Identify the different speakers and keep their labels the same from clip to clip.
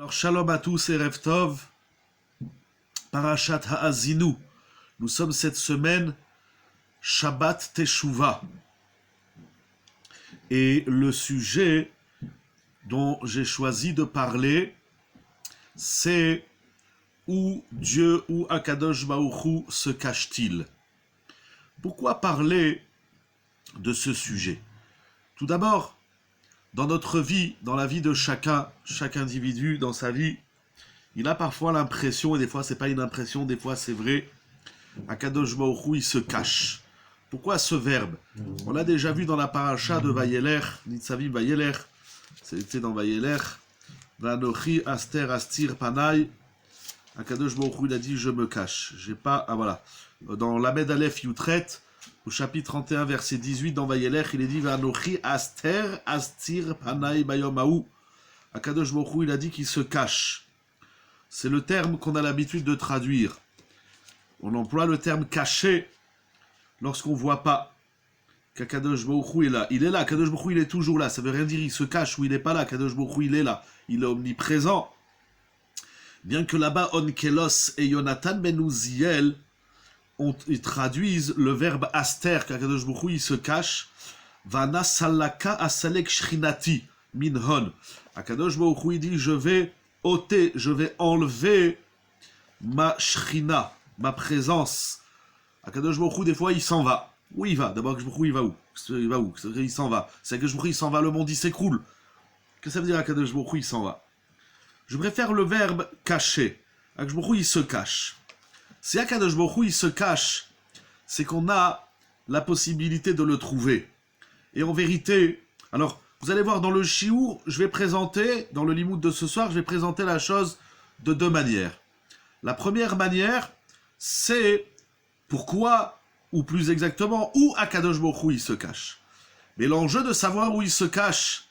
Speaker 1: Alors, shalom à tous et Erev Tov, Parashat Ha'azinu. Nous sommes cette semaine Shabbat Teshuvah. Et le sujet dont j'ai choisi de parler, c'est où Dieu, où Akadosh Baruch Hu se cache-t-il? Pourquoi parler de ce sujet? Tout d'abord, dans notre vie, dans la vie de chacun, chaque individu, dans sa vie, il a parfois l'impression, et des fois c'est pas une impression, des fois c'est vrai, Akadosh Baruch Hu, il se cache. Pourquoi ce verbe? On l'a déjà vu dans la paracha de Vayeler, Nitzavim Vayeler, c'était dans Vayeler, Vanochi Aster Astir Panay, Akadosh Baruch Hu, il a dit je me cache. J'ai pas, voilà. Dans l'Amed Aleph Yutret, au chapitre 31, verset 18, dans Vayeler, il est dit Vanochi Aster Astir Panay Bayomahu. Akadosh Baruch Hu, il a dit qu'il se cache. C'est le terme qu'on a l'habitude de traduire. On emploie le terme caché lorsqu'on ne voit pas qu'Akadosh Baruch Hu est là. Il est là, Akadosh Baruch Hu, il est toujours là. Ça veut rien dire il se cache ou il n'est pas là. Akadosh Baruch Hu, il est là. Il est omniprésent. Bien que là-bas, Onkelos et Yonatan ben Uziel ils traduisent le verbe aster, qu'Akadosh Baruch Hu, il se cache. Vana salaka asalek shrinati minhon. Akadosh Baruch Hu, il dit je vais ôter, je vais enlever ma shrina, ma présence. Akadosh Baruch Hu, des fois, il s'en va. Où il va? D'abord, Akadosh Baruch Hu, il va où? Il va où? Il s'en va. C'est Akadosh Baruch Hu, il s'en va, le monde, il s'écroule. Qu'est-ce que ça veut dire, Akadosh Baruch Hu, il s'en va? Je préfère le verbe cacher. Akadosh Baruch Hu, il se cache. Si Akadosh Baruch Hu, il se cache, c'est qu'on a la possibilité de le trouver. Et en vérité, alors, vous allez voir dans le Shiur, je vais présenter, dans le Limoud de ce soir, je vais présenter la chose de deux manières. La première manière, c'est pourquoi, ou plus exactement, où Akadosh Baruch Hu, il se cache. Mais l'enjeu de savoir où il se cache,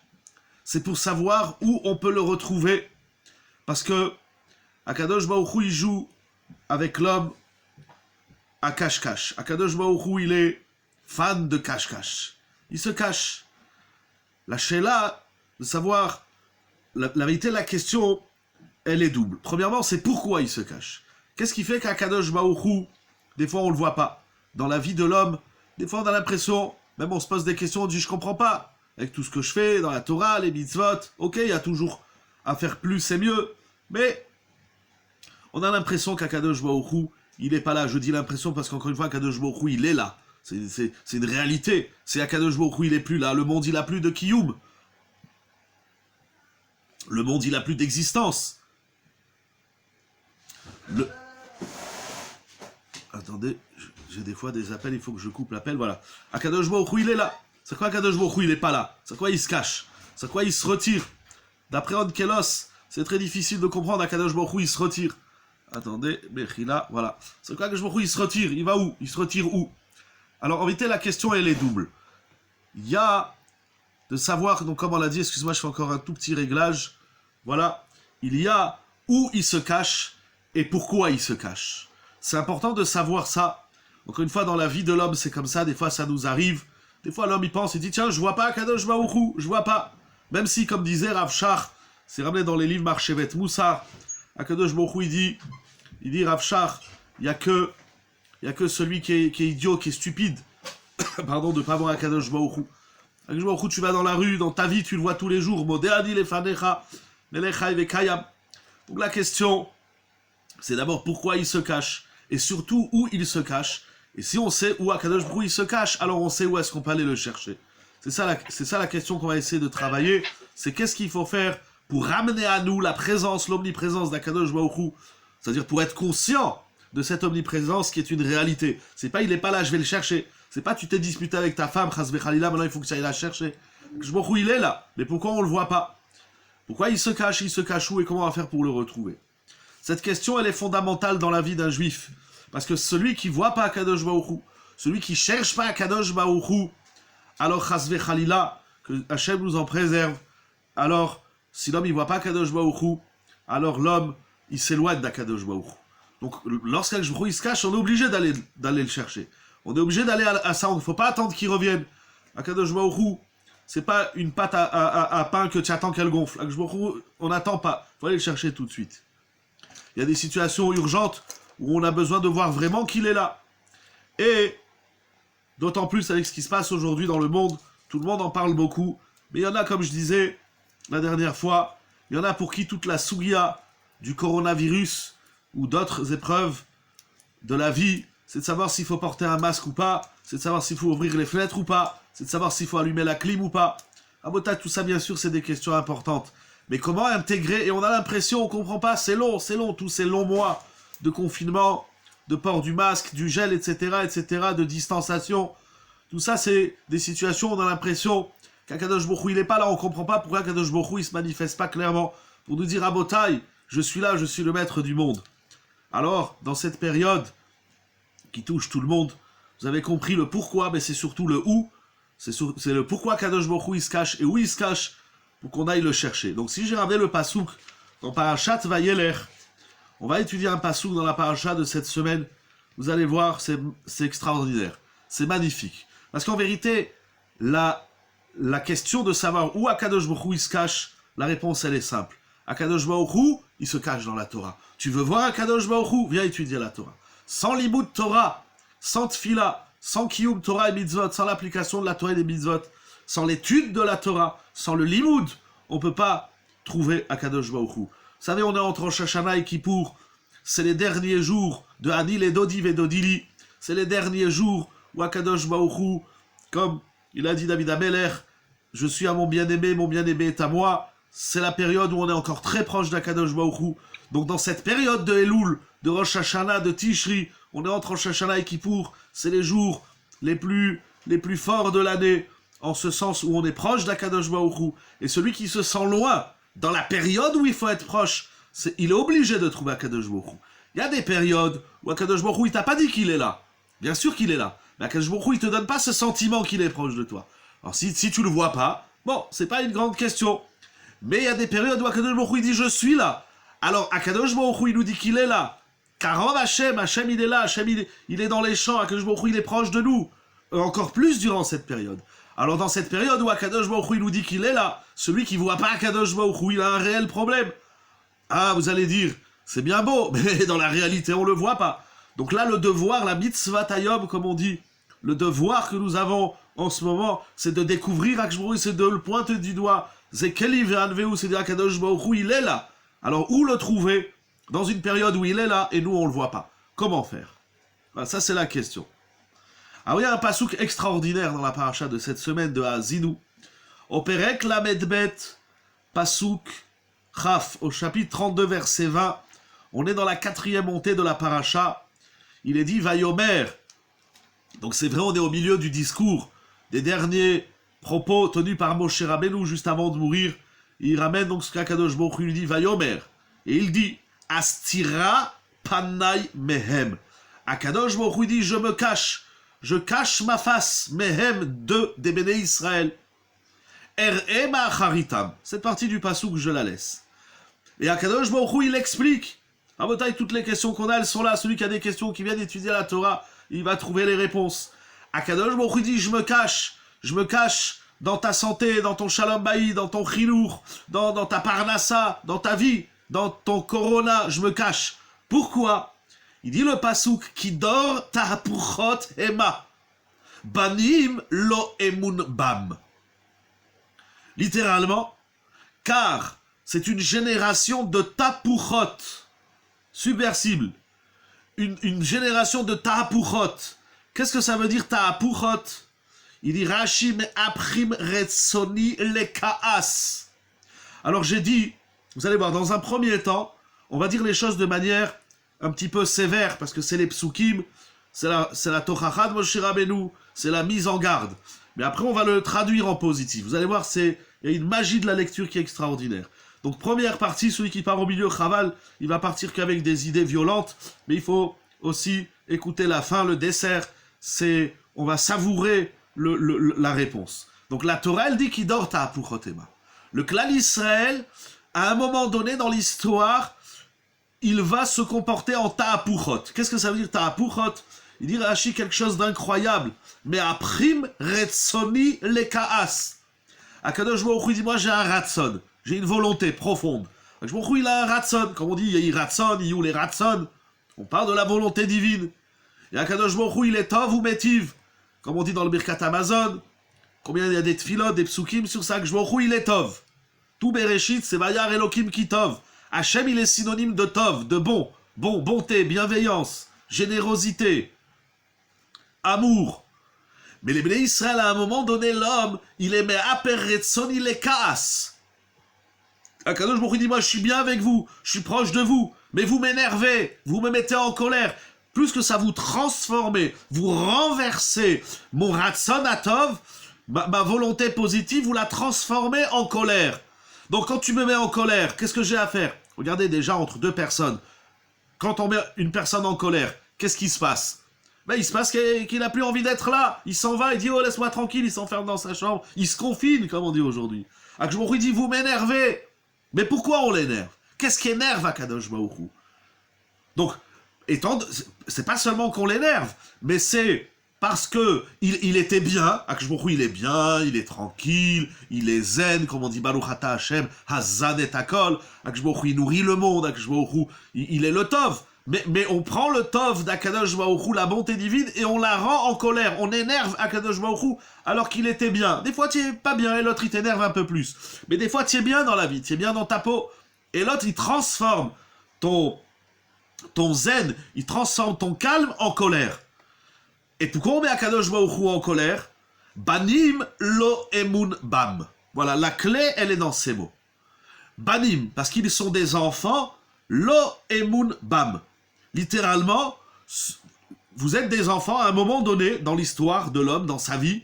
Speaker 1: c'est pour savoir où on peut le retrouver. Parce que Akadosh Baruch Hu, il joue avec l'homme à cache-cache. Akadosh Baruch Hu, il est fan de cache-cache. Il se cache. La Sheila, de savoir, la vérité, la question, elle est double. Premièrement, c'est pourquoi il se cache. Qu'est-ce qui fait qu'Akadosh Baruch Hu, des fois on le voit pas. Dans la vie de l'homme, des fois on a l'impression, même on se pose des questions, on dit je comprends pas. Avec tout ce que je fais dans la Torah, les mitzvot, ok, il y a toujours à faire plus et mieux. Mais on a l'impression qu'Akadosh Baruch Hu, il n'est pas là. Je dis l'impression parce qu'encore une fois, Akadosh Baruch Hu, il est là. C'est une réalité. C'est Akadosh Baruch Hu, il n'est plus là. Le monde, il n'a plus de Kiyum. Le monde, il n'a plus d'existence. Attendez, j'ai des fois des appels, il faut que je coupe l'appel, voilà. Akadosh Baruch Hu, il est là. C'est quoi Akadosh Baruch Hu, il n'est pas là? C'est quoi il se cache? C'est quoi il se retire? D'après Onkelos, c'est très difficile de comprendre. Akadosh Baruch Hu, il se retire. Attendez, Bechila, voilà. C'est quoi Akadosh Baruch Hu, il se retire? Il va où? Il se retire où? Alors, en vérité, la question, elle est double. Il y a de savoir, donc comme on l'a dit, excuse-moi, je fais encore un tout petit réglage. Voilà. Il y a où il se cache et pourquoi il se cache. C'est important de savoir ça. Encore une fois, dans la vie de l'homme, c'est comme ça. Des fois, ça nous arrive. Des fois, l'homme, il pense, il dit, tiens, je vois pas Akadosh Baruch Hu, je vois pas. Même si, comme disait Rav Shach, c'est ramené dans les livres Marchevet Moussar, Akadosh Baruch Hu, il dit Rav Shach, il y a que celui qui est idiot, qui est stupide, pardon, de ne pas voir Akadosh Baruch Hu. Akadosh Baruch Hu, tu vas dans la rue, dans ta vie, tu le vois tous les jours. Modéani lefanecha, melechai vekayam. Donc la question, c'est d'abord pourquoi il se cache, et surtout où il se cache. Et si on sait où Akadosh Baruch Hu il se cache, alors on sait où est-ce qu'on peut aller le chercher. C'est ça la question qu'on va essayer de travailler. C'est qu'est-ce qu'il faut faire pour ramener à nous la présence, l'omniprésence d'Akadosh Baruch Hu. C'est-à-dire pour être conscient de cette omniprésence qui est une réalité. C'est pas il est pas là, je vais le chercher. C'est pas tu t'es disputé avec ta femme, chas v'chalila, maintenant il faut que tu ailles la chercher. Akadosh Baruch Hu il est là, mais pourquoi on le voit pas? Pourquoi il se cache où et comment on va faire pour le retrouver? Cette question elle est fondamentale dans la vie d'un juif. Parce que celui qui voit pas Akadosh Baruch Hu, celui qui cherche pas Akadosh Baruch Hu, alors chas v'chalila, que Hachem nous en préserve, alors si l'homme il voit pas Akadosh Baruch Hu, alors l'homme il s'éloigne d'Akadosh Baruch Hu. Donc lorsqu'Akadosh Baruch Hu il se cache, on est obligé d'aller le chercher. On est obligé d'aller à ça, il ne faut pas attendre qu'il revienne. Akadosh Baruch Hu, c'est pas une pâte à pain que tu attends qu'elle gonfle. Akadosh Baruch Hu, on n'attend pas. Il faut aller le chercher tout de suite. Il y a des situations urgentes où on a besoin de voir vraiment qu'il est là. Et d'autant plus avec ce qui se passe aujourd'hui dans le monde, tout le monde en parle beaucoup. Mais il y en a, comme je disais la dernière fois, il y en a pour qui toute la sougia du coronavirus ou d'autres épreuves de la vie, c'est de savoir s'il faut porter un masque ou pas, c'est de savoir s'il faut ouvrir les fenêtres ou pas, c'est de savoir s'il faut allumer la clim ou pas. À Botat, tout ça, bien sûr, c'est des questions importantes. Mais comment intégrer, et on a l'impression, on comprend pas, c'est long, tous ces longs mois de confinement, de port du masque, du gel, etc., de distanciation. Tout ça, c'est des situations où on a l'impression qu'Akadosh Baruch Hu, il n'est pas là, on comprend pas pourquoi Akadosh Baruch Hu, il se manifeste pas clairement pour nous dire à Botaï, je suis là, je suis le maître du monde. Alors, dans cette période qui touche tout le monde, vous avez compris le pourquoi, mais c'est surtout le où. C'est le pourquoi Kadosh Baruch Hu il se cache et où il se cache pour qu'on aille le chercher. Donc si j'ai ramené le pasouk dans Parashat Vayeler, on va étudier un pasouk dans la paracha de cette semaine. Vous allez voir, c'est extraordinaire. C'est magnifique. Parce qu'en vérité, la question de savoir où Akadosh Baruch Hu il se cache, la réponse elle est simple. Akadosh Baruch Hu, il se cache dans la Torah. Tu veux voir Akadosh Baruch Hu, viens étudier la Torah. Sans l'imoud Torah, sans tfila, sans kiyum Torah et mitzvot, sans l'application de la Torah et des mitzvot, sans l'étude de la Torah, sans le limoud, on ne peut pas trouver Akadosh Baruch Hu. Vous savez, on est entre Rosh Hashanah et Kippour, c'est les derniers jours de Hanil et Dodiv et Dodili, c'est les derniers jours où Akadosh Baruch Hu, comme il a dit David Ameler, je suis à mon bien-aimé est à moi, c'est la période où on est encore très proche d'Akadosh Baruch Hu. Donc dans cette période de Elul, de Rosh Hashanah, de Tishri, on est entre Rosh Hashanah et Kippour, c'est les jours les plus forts de l'année, en ce sens où on est proche d'Akadosh Baruch Hu. Et celui qui se sent loin, dans la période où il faut être proche, il est obligé de trouver Akadosh Baruch Hu. Il y a des périodes où Akadosh Baruch Hu, il t'a pas dit qu'il est là. Bien sûr qu'il est là. Mais Akadosh Baruch Hu, il te donne pas ce sentiment qu'il est proche de toi. Alors si tu le vois pas, bon, c'est pas une grande question. Mais il y a des périodes où Akadosh Baruch Hu, il dit je suis là. Alors Akadosh Baruch Hu, il nous dit qu'il est là. Car Hachem il est là, Hachem il est dans les champs, Akadosh Baruch Hu, il est proche de nous. Encore plus durant cette période. Alors dans cette période où Akadosh Baruch Hu, il nous dit qu'il est là, celui qui voit pas Akadosh Baruch Hu, il a un réel problème. Ah, vous allez dire, c'est bien beau, mais dans la réalité, on le voit pas. Donc là, le devoir, la mitzvah tayom, comme on dit, le devoir que nous avons en ce moment, c'est de découvrir Akadosh Baruch Hu, c'est de le pointer du doigt. C'est Keli ve'anveu, c'est dire Akadosh Baruch Hu, il est là. Alors où le trouver dans une période où il est là et nous on le voit pas? Comment faire? Ben, ça c'est la question. Alors il y a un pasouk extraordinaire dans la paracha de cette semaine de Haazinu. Operek la medbet, pasouk chaf, au chapitre 32 verset 20. On est dans la 4e montée de la paracha. Il est dit Vayomer. Donc c'est vrai, on est au milieu du discours des derniers propos tenus par Moshe Rabbeinu juste avant de mourir. Il ramène donc ce qu'Akadosh Baruch Hu lui dit Vayomer. Et il dit Astira panai mehem. Akadosh Baruch Hu dit je cache ma face mehem des béné Israël. Er'ema acharitam. Cette partie du pasouk, je la laisse. Et Akadosh Baruch Hu, il explique. À Botaï, toutes les questions qu'on a, elles sont là. Celui qui a des questions, qui vient d'étudier la Torah, il va trouver les réponses. Akadosh Baruch Hu dit je me cache dans ta santé, dans ton shalom baï, dans ton chilour, dans ta parnassa, dans ta vie, dans ton corona, je me cache. Pourquoi? Il dit le pasouk qui dort tahapuchot hema. Banim lo emun bam. Littéralement, car c'est une génération de tapuchot, subversible. Une génération de tahapuchot. Qu'est-ce que ça veut dire tahapuchot? Il dit Rashi me aprim retsoni le kaas. Alors j'ai dit, vous allez voir, dans un premier temps, on va dire les choses de manière un petit peu sévère, parce que c'est les psukim, c'est la tochacha de Moshe Rabbeinu, c'est la mise en garde. Mais après, on va le traduire en positif. Vous allez voir, il y a une magie de la lecture qui est extraordinaire. Donc première partie, celui qui part au milieu, Chaval, il va partir qu'avec des idées violentes, mais il faut aussi écouter la fin, le dessert, on va savourer la réponse. Donc la Torah, elle dit qu'il dort à Apuchotema. Le clan Israël, à un moment donné dans l'histoire, il va se comporter en Ta'apuchot. Qu'est-ce que ça veut dire Ta'apuchot? Il dit Rashi quelque chose d'incroyable. Mais aprim retsoni le kaas. Akadosh Baruch Hu dit, moi j'ai un ratson, j'ai une volonté profonde. Akadosh Baruch Hu, il a un ratson, comme on dit, il ratson, il ou les ratson. On parle de la volonté divine. Et Akadosh Baruch Hu, il est tov ou métiv, comme on dit dans le Birkat Amazon. Combien il y a des tfilot, des psukim sur ça, Akadosh Baruch Hu, il est tov. Tout Bereshit, c'est Vayar Elokim ki tov. Hachem, il est synonyme de tov, de bon, bonté, bienveillance, générosité, amour. Mais les Bnei Israël, à un moment donné, l'homme, il est me'aperetson, il est kaas. Akadosh Baruch Hu dit, moi je suis bien avec vous, je suis proche de vous, mais vous m'énervez, vous me mettez en colère. Plus que ça vous transformez, vous renversez mon ratson atov, ma volonté positive, vous la transformez en colère. Donc quand tu me mets en colère, qu'est-ce que j'ai à faire? Regardez déjà entre deux personnes. Quand on met une personne en colère, qu'est-ce qui se passe? Ben, il se passe qu'il n'a plus envie d'être là. Il s'en va, il dit « Oh, laisse-moi tranquille », il s'enferme dans sa chambre. Il se confine, comme on dit aujourd'hui. Akadosh Baruch Hu dit « Vous m'énervez ». Mais pourquoi on l'énerve? Qu'est-ce qui énerve Akadosh Baruch Hu? Donc, c'est pas seulement qu'on l'énerve, mais c'est parce que il était bien, Akadosh Baruch Hu, il est bien, il est tranquille, il est zen, comme on dit Baruch Ata Hashem, Hazan et Akol, Akadosh Baruch Hu, il nourrit le monde, Akadosh Baruch Hu, il est le Tov. Mais on prend le Tov d'Akadosh Baruch Hu, la bonté divine, et on la rend en colère. On énerve Akadosh Baruch Hu alors qu'il était bien. Des fois, tu es pas bien, et l'autre, il t'énerve un peu plus. Mais des fois, tu es bien dans la vie, tu es bien dans ta peau. Et l'autre, il transforme ton zen, il transforme ton calme en colère. Et pourquoi on met Akadosh Baruch Hu en colère? Banim lo emun bam. Voilà, la clé, elle est dans ces mots. Banim, parce qu'ils sont des enfants, lo emun bam. Littéralement, vous êtes des enfants à un moment donné dans l'histoire de l'homme, dans sa vie,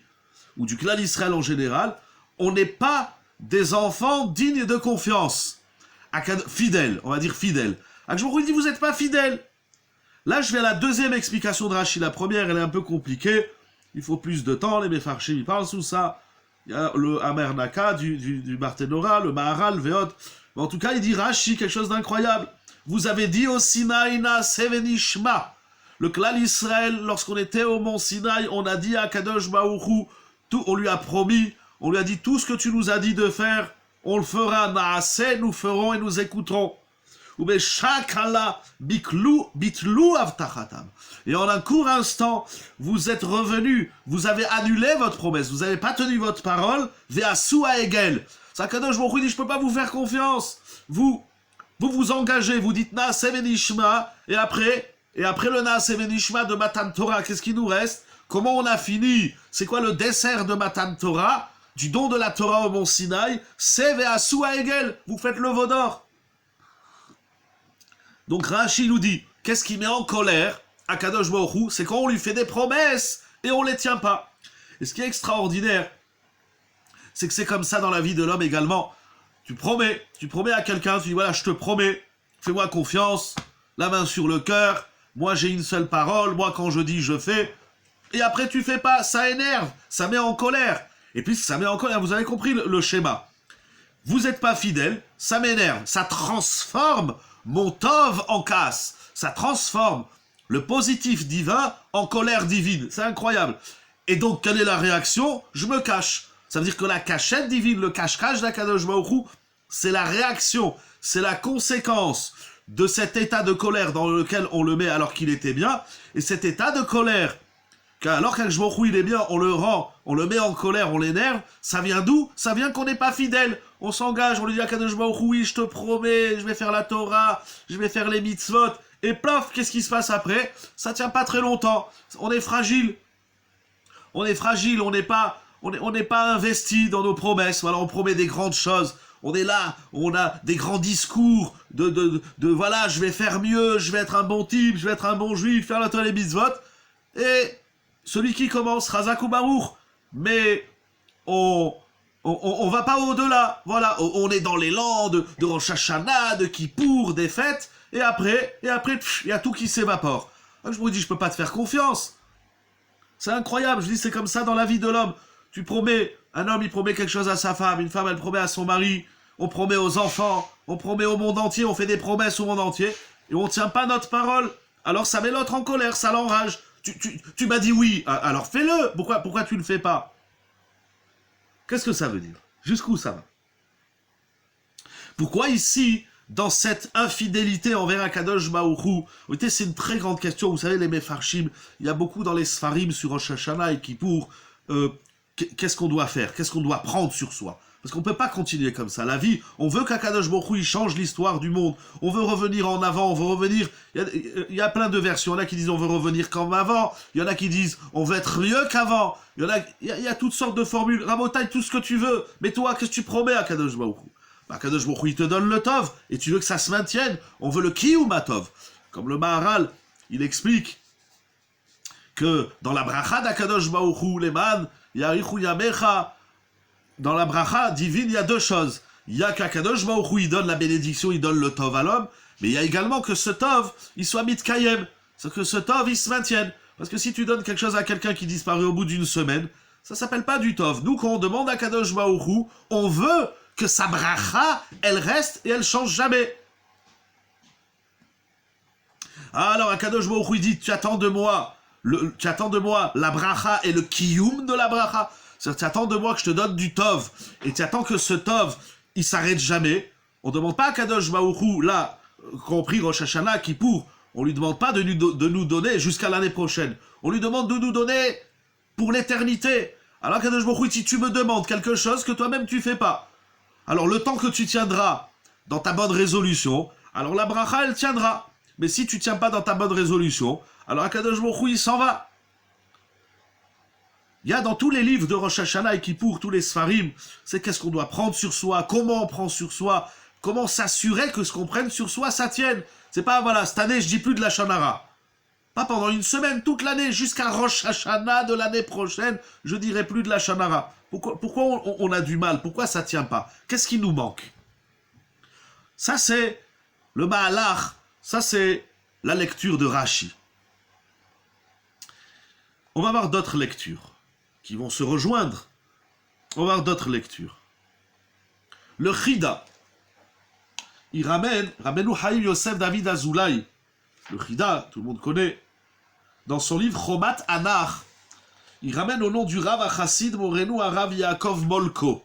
Speaker 1: ou du clan d'Israël en général, on n'est pas des enfants dignes de confiance. Fidèles, on va dire fidèles. Je vous dis, vous n'êtes pas fidèles. Là, je vais à la deuxième explication de Rashi. La première, elle est un peu compliquée. Il faut plus de temps. Les Mefarshim, ils parlent sous ça. Il y a le Amer Naka du Barthénora, le Maharal, le Veot. Mais en tout cas, il dit Rashi, quelque chose d'incroyable. Vous avez dit au Sinaï na sevenishma. Le clan Israël, lorsqu'on était au mont Sinaï, on a dit à Kadosh Baruch Hu, on lui a promis, on lui a dit tout ce que tu nous as dit de faire, on le fera. Naaseh, nous ferons et nous écouterons. Et en un court instant, vous êtes revenus, vous avez annulé votre promesse, vous n'avez pas tenu votre parole, Ve'asu ha'egel. Kadosh Baruch Hu dit, je ne peux pas vous faire confiance. Vous vous engagez, vous dites Naaseh Venishma, et après le Naaseh Venishma de Matan Torah, qu'est-ce qui nous reste? Comment on a fini? C'est quoi le dessert de Matan Torah, du don de la Torah au mont Sinaï? C'est Ve'asu ha'egel, vous faites le veau d'or. Donc Rashi nous dit, qu'est-ce qui met en colère Akadosh Baruch Hu? C'est quand on lui fait des promesses et on les tient pas. Et ce qui est extraordinaire, c'est que c'est comme ça dans la vie de l'homme également. Tu promets à quelqu'un, tu dis voilà, je te promets, fais-moi confiance, la main sur le cœur, moi j'ai une seule parole, moi quand je dis je fais, et après tu fais pas, ça énerve, ça met en colère. Et puis ça met en colère, vous avez compris le schéma. Vous n'êtes pas fidèle, ça m'énerve, ça transforme mon tov en casse, ça transforme le positif divin en colère divine, c'est incroyable. Et donc quelle est la réaction? Je me cache. Ça veut dire que la cachette divine, le cache-cache d'Akadosh Baruch Hu, c'est la réaction, c'est la conséquence de cet état de colère dans lequel on le met alors qu'il était bien. Et cet état de colère, alors qu'Akadosh Baruch Hu il est bien, on le met en colère, on l'énerve, ça vient d'où? Ça vient qu'on n'est pas fidèle. On s'engage, on lui dit à Akadosh Baruch Hu, oui, je te promets, je vais faire la Torah, je vais faire les mitzvot. Et plaf, qu'est-ce qui se passe après? Ça tient pas très longtemps. On est fragile. On est fragile, on n'est pas investi dans nos promesses. Voilà, on promet des grandes choses. On est là, on a des grands discours de voilà, je vais faire mieux, je vais être un bon type, je vais être un bon juif, faire la Torah et les mitzvot. Et celui qui commence, Razak ou Baruch, mais on va pas au-delà. Voilà, on est dans l'élan de Rosh Hashanah, de Kippour, des fêtes, et après, il y a tout qui s'évapore. Je vous dis, je peux pas te faire confiance. C'est incroyable, je dis, c'est comme ça dans la vie de l'homme. Tu promets, un homme, il promet quelque chose à sa femme, une femme, elle promet à son mari, on promet aux enfants, on promet au monde entier, on fait des promesses au monde entier, et on tient pas notre parole. Alors ça met l'autre en colère, ça l'enrage. Tu m'as dit oui, alors fais-le. Pourquoi tu le fais pas? Qu'est-ce que ça veut dire? Jusqu'où ça va? Pourquoi ici, dans cette infidélité envers Akadosh Baruch Hu, c'est une très grande question, vous savez, les Mefarshim, il y a beaucoup dans les Sfarim sur Rosh Hashanah et Kippour, qu'est-ce qu'on doit faire? Qu'est-ce qu'on doit prendre sur soi? Parce qu'on ne peut pas continuer comme ça. La vie, on veut qu'Akadosh Baruch Hu, il change l'histoire du monde. On veut revenir en avant, on veut revenir... Il y a plein de versions. Il y en a qui disent on veut revenir comme avant. Il y en a qui disent on veut être mieux qu'avant. Il y a toutes sortes de formules. Rabotaille, tout ce que tu veux. Mais toi, qu'est-ce que tu promets à Akadosh Baruch Hu? Akadosh Baruch Hu, il te donne le Tov. Et tu veux que ça se maintienne. On veut le Kiyum Tov. Comme le Maharal, il explique que dans la bracha d'Akadosh Baruch Hu, les man, Yarichu Yamecha, dans la bracha divine, il y a deux choses. Il y a qu'Akadosh Baruch Hu, il donne la bénédiction, il donne le Tov à l'homme, mais il y a également que ce Tov, il soit mitkayem, c'est que ce Tov, il se maintienne. Parce que si tu donnes quelque chose à quelqu'un qui disparaît au bout d'une semaine, ça s'appelle pas du Tov. Nous, quand on demande à Akadosh Baruch Hu, on veut que sa bracha, elle reste et elle change jamais. Alors Akadosh Baruch Hu, il dit, tu attends de moi la bracha et le kiyum de la bracha. Tu attends de moi que je te donne du Tov, et tu attends que ce Tov, il s'arrête jamais. On ne demande pas à Kadosh Baruch Hu, là, compris Rosh Hashanah, Kippour, on lui demande pas de nous donner jusqu'à l'année prochaine. On lui demande de nous donner pour l'éternité. Alors Kadosh Baruch Hu, si tu me demandes quelque chose que toi-même tu fais pas, alors le temps que tu tiendras dans ta bonne résolution, alors la bracha, elle tiendra. Mais si tu tiens pas dans ta bonne résolution, alors Kadosh Baruch Hu, il s'en va. Il y a dans tous les livres de Rosh Hashanah et Kippour, tous les Sfarim, c'est qu'est-ce qu'on doit prendre sur soi, comment on prend sur soi, comment s'assurer que ce qu'on prenne sur soi, ça tienne. C'est pas, voilà, cette année, je dis plus de la Shonara. Pas pendant une semaine, toute l'année, jusqu'à Rosh Hashanah de l'année prochaine, je dirai plus de la Shonara. Pourquoi on a du mal? Pourquoi ça tient pas? Qu'est-ce qui nous manque? Ça, c'est le Ma'alach, ça, c'est la lecture de Rashi. On va voir d'autres lectures qui vont se rejoindre. On va voir d'autres lectures. Le Chida, il ramène Rabbeinu Chaim Yosef David Azoulay. Le Chida, tout le monde connaît. Dans son livre Chomat Anach, il ramène au nom du Rav Achassid Morenu Arav Yaakov Molko.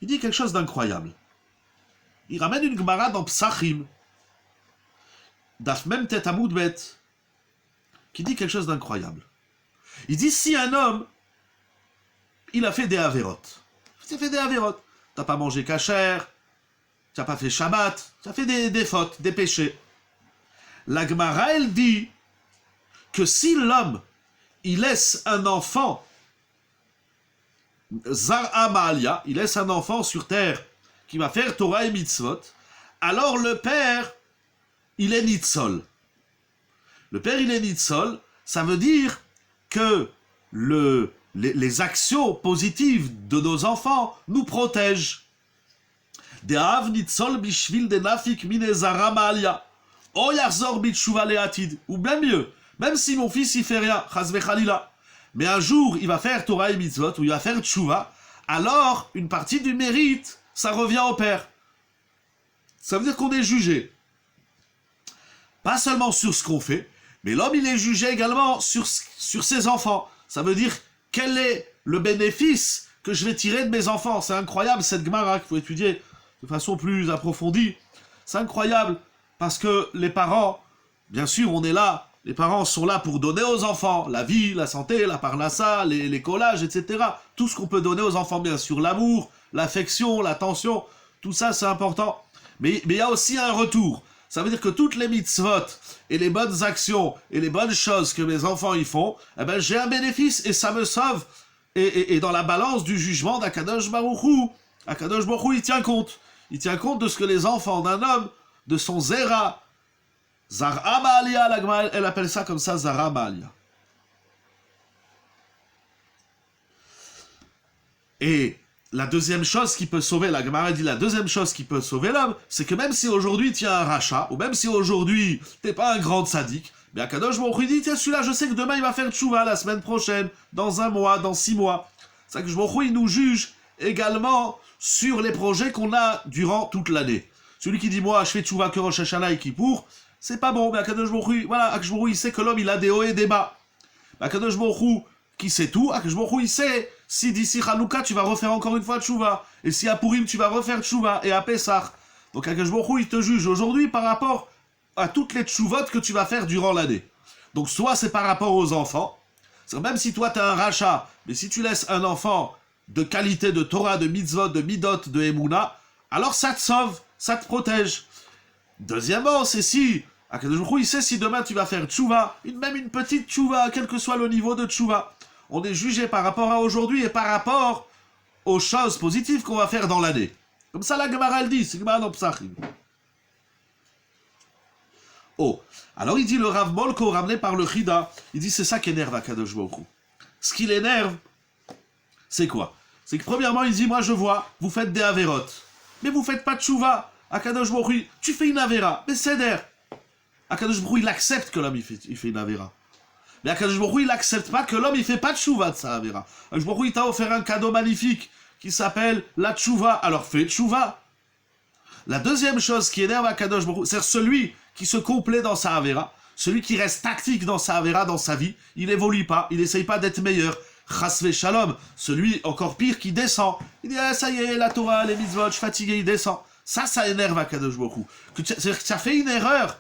Speaker 1: Il dit quelque chose d'incroyable. Il ramène une Gemara dans Psachim, Daf Mem Tet Amud Bet, qui dit quelque chose d'incroyable. Il dit, si un homme, il a fait des avérotes, t'as pas mangé kasher, t'as pas fait Shabbat, t'as fait des fautes, des péchés. La Gemara, elle dit que si l'homme, il laisse un enfant, Zar'a Ma'alia, il laisse un enfant sur terre qui va faire Torah et Mitzvot, alors le père, il est Nitzol. Le père, il est Nitzol, ça veut dire que les actions positives de nos enfants nous protègent. De'av Nitzol bishvil denafik mine Zar'a Ma'alia. O yarzor bitshuva le'atid. Ou bien mieux, même si mon fils il fait rien, chas vechalila, mais un jour il va faire Torah et Mitzvot, ou il va faire Tshuva, alors une partie du mérite, ça revient au père. Ça veut dire qu'on est jugé. Pas seulement sur ce qu'on fait, mais l'homme il est jugé également sur ses enfants. Ça veut dire quel est le bénéfice que je vais tirer de mes enfants. C'est incroyable cette Gemara qu'il faut étudier de façon plus approfondie. C'est incroyable parce que les parents, bien sûr on est là, les parents sont là pour donner aux enfants la vie, la santé, la parnassa, les collages, etc. Tout ce qu'on peut donner aux enfants, bien sûr, l'amour, l'affection, l'attention, tout ça c'est important. Mais il y a aussi un retour. Ça veut dire que toutes les mitzvot et les bonnes actions et les bonnes choses que mes enfants y font, eh ben j'ai un bénéfice et ça me sauve. Et dans la balance du jugement d'Akadosh Baruch Hu, Akadosh Baruch Hu, il tient compte. Il tient compte de ce que les enfants d'un homme, de son zera, Zar'a Ma'alia, la Gemara, elle appelle ça comme ça, Zar'a Ma'alia. Et la deuxième chose qui peut sauver, la Gemara dit la deuxième chose qui peut sauver l'homme, c'est que même si aujourd'hui tu as un rachat, ou même si aujourd'hui t'es pas un grand tzaddik, mais Akadosh Baruch Hu dit, tiens celui-là je sais que demain il va faire tchouva la semaine prochaine, dans un mois, dans 6 mois. C'est que Baruch Hu il nous juge également sur les projets qu'on a durant toute l'année. Celui qui dit moi je fais tchouva que Rosh Hashanah et Kippour, c'est pas bon, mais Akadosh Baruch Hu, voilà, Akadosh Baruch Hu il sait que l'homme il a des hauts et des bas. Akadosh Baruch Hu qui sait tout, Akadosh Baruch Hu il sait Si d'ici Hanouka, tu vas refaire encore une fois Tchouva. Et si à Purim, tu vas refaire Tchouva. Et à Pessah. Donc Akadosh Baruch Hu, il te juge aujourd'hui par rapport à toutes les Tchouvot que tu vas faire durant l'année. Donc soit c'est par rapport aux enfants. Même si toi, tu as un rachat, mais si tu laisses un enfant de qualité de Torah, de mitzvot, de midot, de Emouna, alors ça te sauve, ça te protège. Deuxièmement, c'est si, Akadosh Baruch Hu, il sait si demain tu vas faire tchouva, même une petite tchouva, quel que soit le niveau de tchouva. On est jugé par rapport à aujourd'hui et par rapport aux choses positives qu'on va faire dans l'année. Comme ça, la Gemara, elle dit, c'est Gemara dans Psachim. Oh, alors il dit le Rav Molko, ramené par le Chida, il dit c'est ça qui énerve Akadosh Baruch Hu. Ce qui l'énerve, c'est quoi? C'est que premièrement, il dit, moi je vois, vous faites des avérotes, mais vous faites pas de tchouva. Akadosh Baruch Hu, tu fais une avéra, mais c'est d'air. Akadosh Baruch Hu, il accepte que l'homme il fait une avéra. Mais Akadosh Baruch Hu, il n'accepte pas que l'homme il fait pas de tchouva de sa avéra. Akadosh Baruch Hu, il t'a offert un cadeau magnifique qui s'appelle la tchouva, alors fais tchouva. La deuxième chose qui énerve Akadosh Baruch Hu, c'est celui qui se complaît dans sa avéra, celui qui reste tactique dans sa avéra, dans sa vie, il n'évolue pas, il n'essaye pas d'être meilleur. Chasve shalom, celui encore pire qui descend. Il dit, ah, ça y est, la Torah, les mitzvot, je suis fatigué, il descend. Ça énerve Akadosh Baruch Hu. C'est-à-dire que tu as fait une erreur,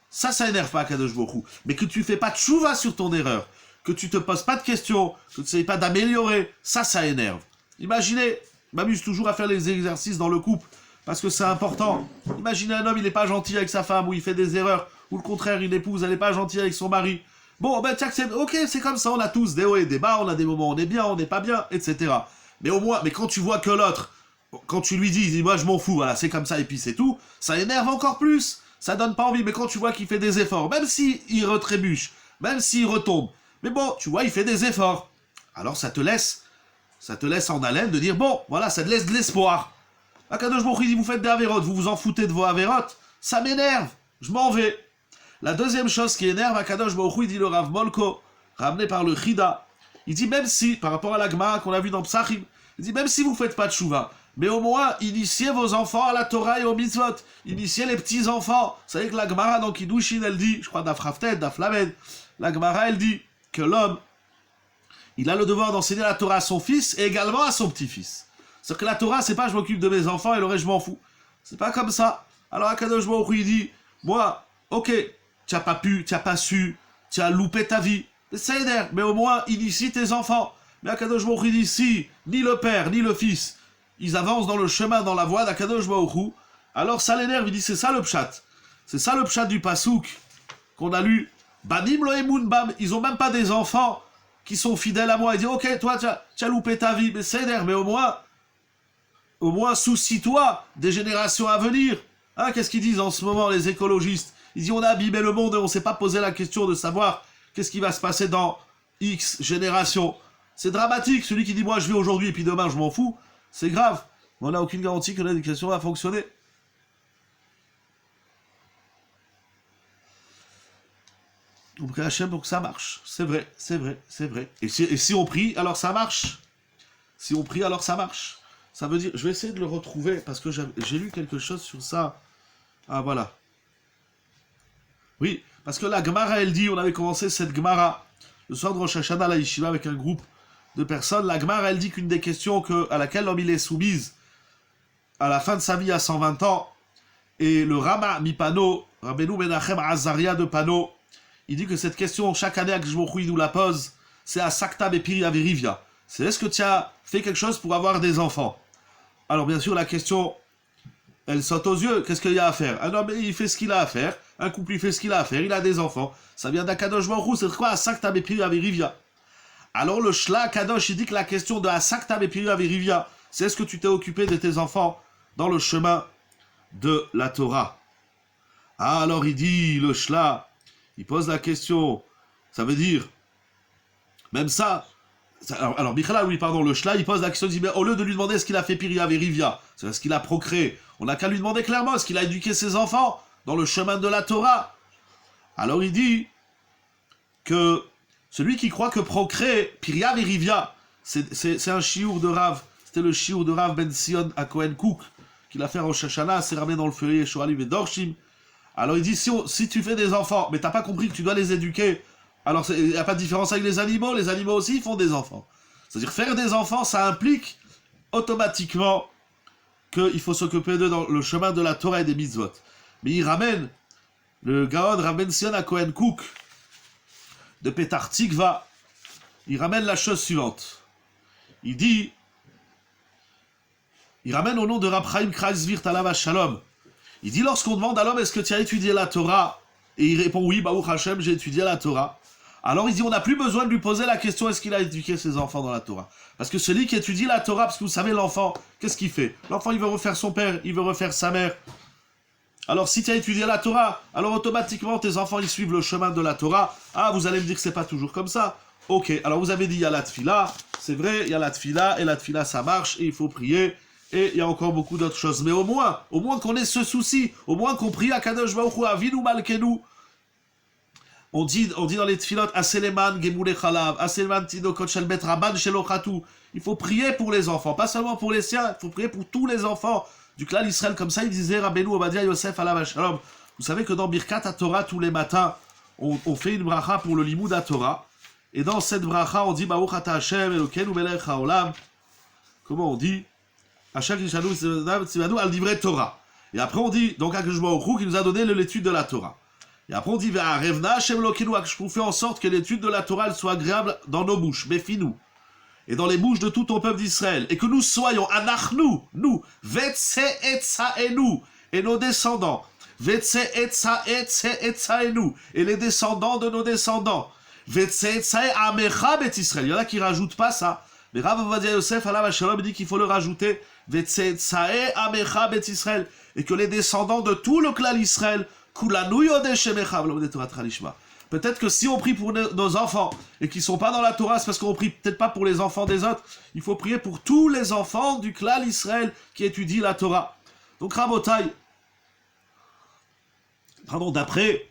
Speaker 1: ça énerve pas Akadosh Baruch Hu. Mais que tu fais pas de tchouva sur ton erreur, que tu te poses pas de questions, que tu n'essayes pas d'améliorer, ça énerve. Imaginez, je m'amuse toujours à faire les exercices dans le couple, parce que c'est important. Imaginez un homme, il n'est pas gentil avec sa femme, ou il fait des erreurs, ou le contraire, une épouse, elle n'est pas gentille avec son mari. Bon, ben tu acceptes, ok, c'est comme ça, on a tous des hauts et des bas, on a des moments où on est bien, on n'est pas bien, etc. Mais au moins, mais quand tu vois que l'autre, quand tu lui dis, il dit, moi je m'en fous, voilà, c'est comme ça et puis c'est tout, ça énerve encore plus, ça donne pas envie. Mais quand tu vois qu'il fait des efforts, même s'il retrébuche, même s'il retombe, mais bon, tu vois, il fait des efforts, alors ça te laisse en haleine de dire, bon, voilà, ça te laisse de l'espoir. Akadosh Baruch Hu dit, vous faites des avérotes, vous vous en foutez de vos avérotes, ça m'énerve, je m'en vais. La deuxième chose qui énerve Akadosh Baruch Hu, il dit le Rav Molko, ramené par le Chida, il dit même si, par rapport à la Gemara qu'on a vu dans Psachim, il dit même si vous faites pas de tchouva, mais au moins initiez vos enfants à la Torah et aux mitzvot, initiez les petits enfants. Vous savez que la Gemara dans Kiddushin, elle dit, je crois d'Afraftet, d'Aflamed, la Gemara elle dit que l'homme, il a le devoir d'enseigner la Torah à son fils et également à son petit-fils. C'est-à-dire que la Torah, c'est pas je m'occupe de mes enfants et le reste je m'en fous. C'est pas comme ça. Alors Akadosh Baruch Hu il dit, moi, ok, tu n'as pas pu, tu n'as pas su, tu as loupé ta vie. Ça énerve, mais au moins, initie tes enfants. Mais Akadosh Baruch Hu dit, si ni le père, ni le fils, ils avancent dans le chemin, dans la voie d'Akadosh Baruch Hu, alors ça l'énerve, il dit, c'est ça le pshat. C'est ça le pshat du pasouk qu'on a lu. Banim lo emun bam, ils ont même pas des enfants qui sont fidèles à moi. Il dit, ok, toi, tu as loupé ta vie, mais ça énerve, mais au moins, soucie-toi des générations à venir. Hein, qu'est-ce qu'ils disent en ce moment, les écologistes? Ils disent, on a abîmé le monde et on ne s'est pas posé la question de savoir qu'est-ce qui va se passer dans X générations. C'est dramatique, celui qui dit, moi je vais aujourd'hui et puis demain je m'en fous, c'est grave. Mais on n'a aucune garantie que l'éducation va fonctionner. On prie Hachem pour que ça marche. C'est vrai, c'est vrai, c'est vrai. Et si on prie, alors ça marche. Si on prie, alors ça marche. Ça veut dire, je vais essayer de le retrouver parce que j'ai lu quelque chose sur ça. Ah voilà. Oui, parce que la Gemara, elle dit, on avait commencé cette Gemara le soir de Rosh Hashanah, la Yeshiva, avec un groupe de personnes. La Gemara, elle dit qu'une des questions à laquelle l'homme il est soumise à la fin de sa vie à 120 ans, et le Rama Mipano, Rabbeinu Menachem Azaria de Pano, il dit que cette question, chaque année, Akadosh Baruch Hu, il nous la pose, c'est à Sakta Bepiri Averivia. C'est est-ce que tu as fait quelque chose pour avoir des enfants? Alors bien sûr, la question, elle saute aux yeux. Qu'est-ce qu'il y a à faire? Un homme, il fait ce qu'il a à faire. Un couple, il fait ce qu'il a à faire. Il a des enfants. Ça vient d'Akadosh Baruch Hu. C'est quoi Asakta Bepiri Averivia? Alors le Shla Kadosh, il dit que la question de Asakta Bepiri Averivia, c'est est-ce que tu t'es occupé de tes enfants dans le chemin de la Torah? Ah, alors il dit, le Shla, il pose la question. Ça veut dire, même ça. Alors Michal, oui, pardon, le Shla, il pose la question, il dit, mais au lieu de lui demander ce qu'il a fait Piria Verivia, c'est ce qu'il a procréé, on n'a qu'à lui demander clairement, est-ce qu'il a éduqué ses enfants dans le chemin de la Torah? Alors il dit que celui qui croit que procréer Piria Verivia, c'est un chiour de Rav, c'était le chiour de Rav Ben Sion à Cohen Cook, qu'il a fait en Rosh Hashanah, c'est ramené dans le feuillet Shoalim et Dorshim. Alors il dit, si tu fais des enfants, mais t'as pas compris que tu dois les éduquer, alors il n'y a pas de différence avec les animaux aussi ils font des enfants. C'est-à-dire faire des enfants, ça implique automatiquement qu'il faut s'occuper d'eux dans le chemin de la Torah et des mitzvot. Mais il ramène, le Gaon ramène Sion à Cohen Cook, de Petar Tikva, il ramène la chose suivante. Il dit, il ramène au nom de Rab Chaim Kreisvirt Alav Shalom. Il dit, lorsqu'on demande à l'homme, est-ce que tu as étudié la Torah? Et il répond, oui, Baruch Hashem, j'ai étudié la Torah. Alors il dit, on n'a plus besoin de lui poser la question, est-ce qu'il a éduqué ses enfants dans la Torah? Parce que celui qui étudie la Torah, parce que vous savez, l'enfant, qu'est-ce qu'il fait? L'enfant, il veut refaire son père, il veut refaire sa mère. Alors si tu as étudié la Torah, alors automatiquement, tes enfants, ils suivent le chemin de la Torah. Ah, vous allez me dire que c'est pas toujours comme ça. Ok, alors vous avez dit, il y a la tfila, c'est vrai, il y a la tfila, et la tfila, ça marche, et il faut prier. Et il y a encore beaucoup d'autres choses. Mais au moins qu'on ait ce souci, au moins qu'on prie à Kadosh Baruch Hu, Avinu Malkenu. On dit dans les tfilot, Aseleman Gemule Chalav, Aseleman Tidokot Shel Bet Rabban Shelochatu. Il faut prier pour les enfants, pas seulement pour les siens, il faut prier pour tous les enfants du clan Israël. Comme ça, il disait Rabbeinu Obadia Yosef Alav Shalom. Vous savez que dans Birkat HaTorah, tous les matins, on fait une bracha pour le Limoud HaTorah. Et dans cette bracha, on dit Baruch Ata Hashem Elokeinu Melech HaOlam. Comment on dit? Hachak Yishanu Tzivanu al Divrei Torah. Et après on dit, donc Akadosh Baruch Hu qui nous a donné l'étude de la Torah. Et après on dit, Revna Hashem Elokeinu, qu'on fait en sorte que l'étude de la Torah elle soit agréable dans nos bouches, Befinou, et dans les bouches de tout ton peuple d'Israël, et que nous soyons, Anachnu, nous, Vetse Etzaenu, et nos descendants, Vetse Etzaenu, et les descendants de nos descendants, Vetse Etzae Amecha Bet Israël. Il y en a qui rajoutent pas ça. Mais Rav Ovadia Yosef, Alav Shalom, dit qu'il faut le rajouter, Vetzetsae Amecha Bet Israël, et que les descendants de tout le clan Israël, Kulanu Yodeh Shemecha, peut-être que si on prie pour nos enfants, et qu'ils ne sont pas dans la Torah, c'est parce qu'on prie peut-être pas pour les enfants des autres, il faut prier pour tous les enfants du clan Israël qui étudient la Torah. Donc Rabotai, d'après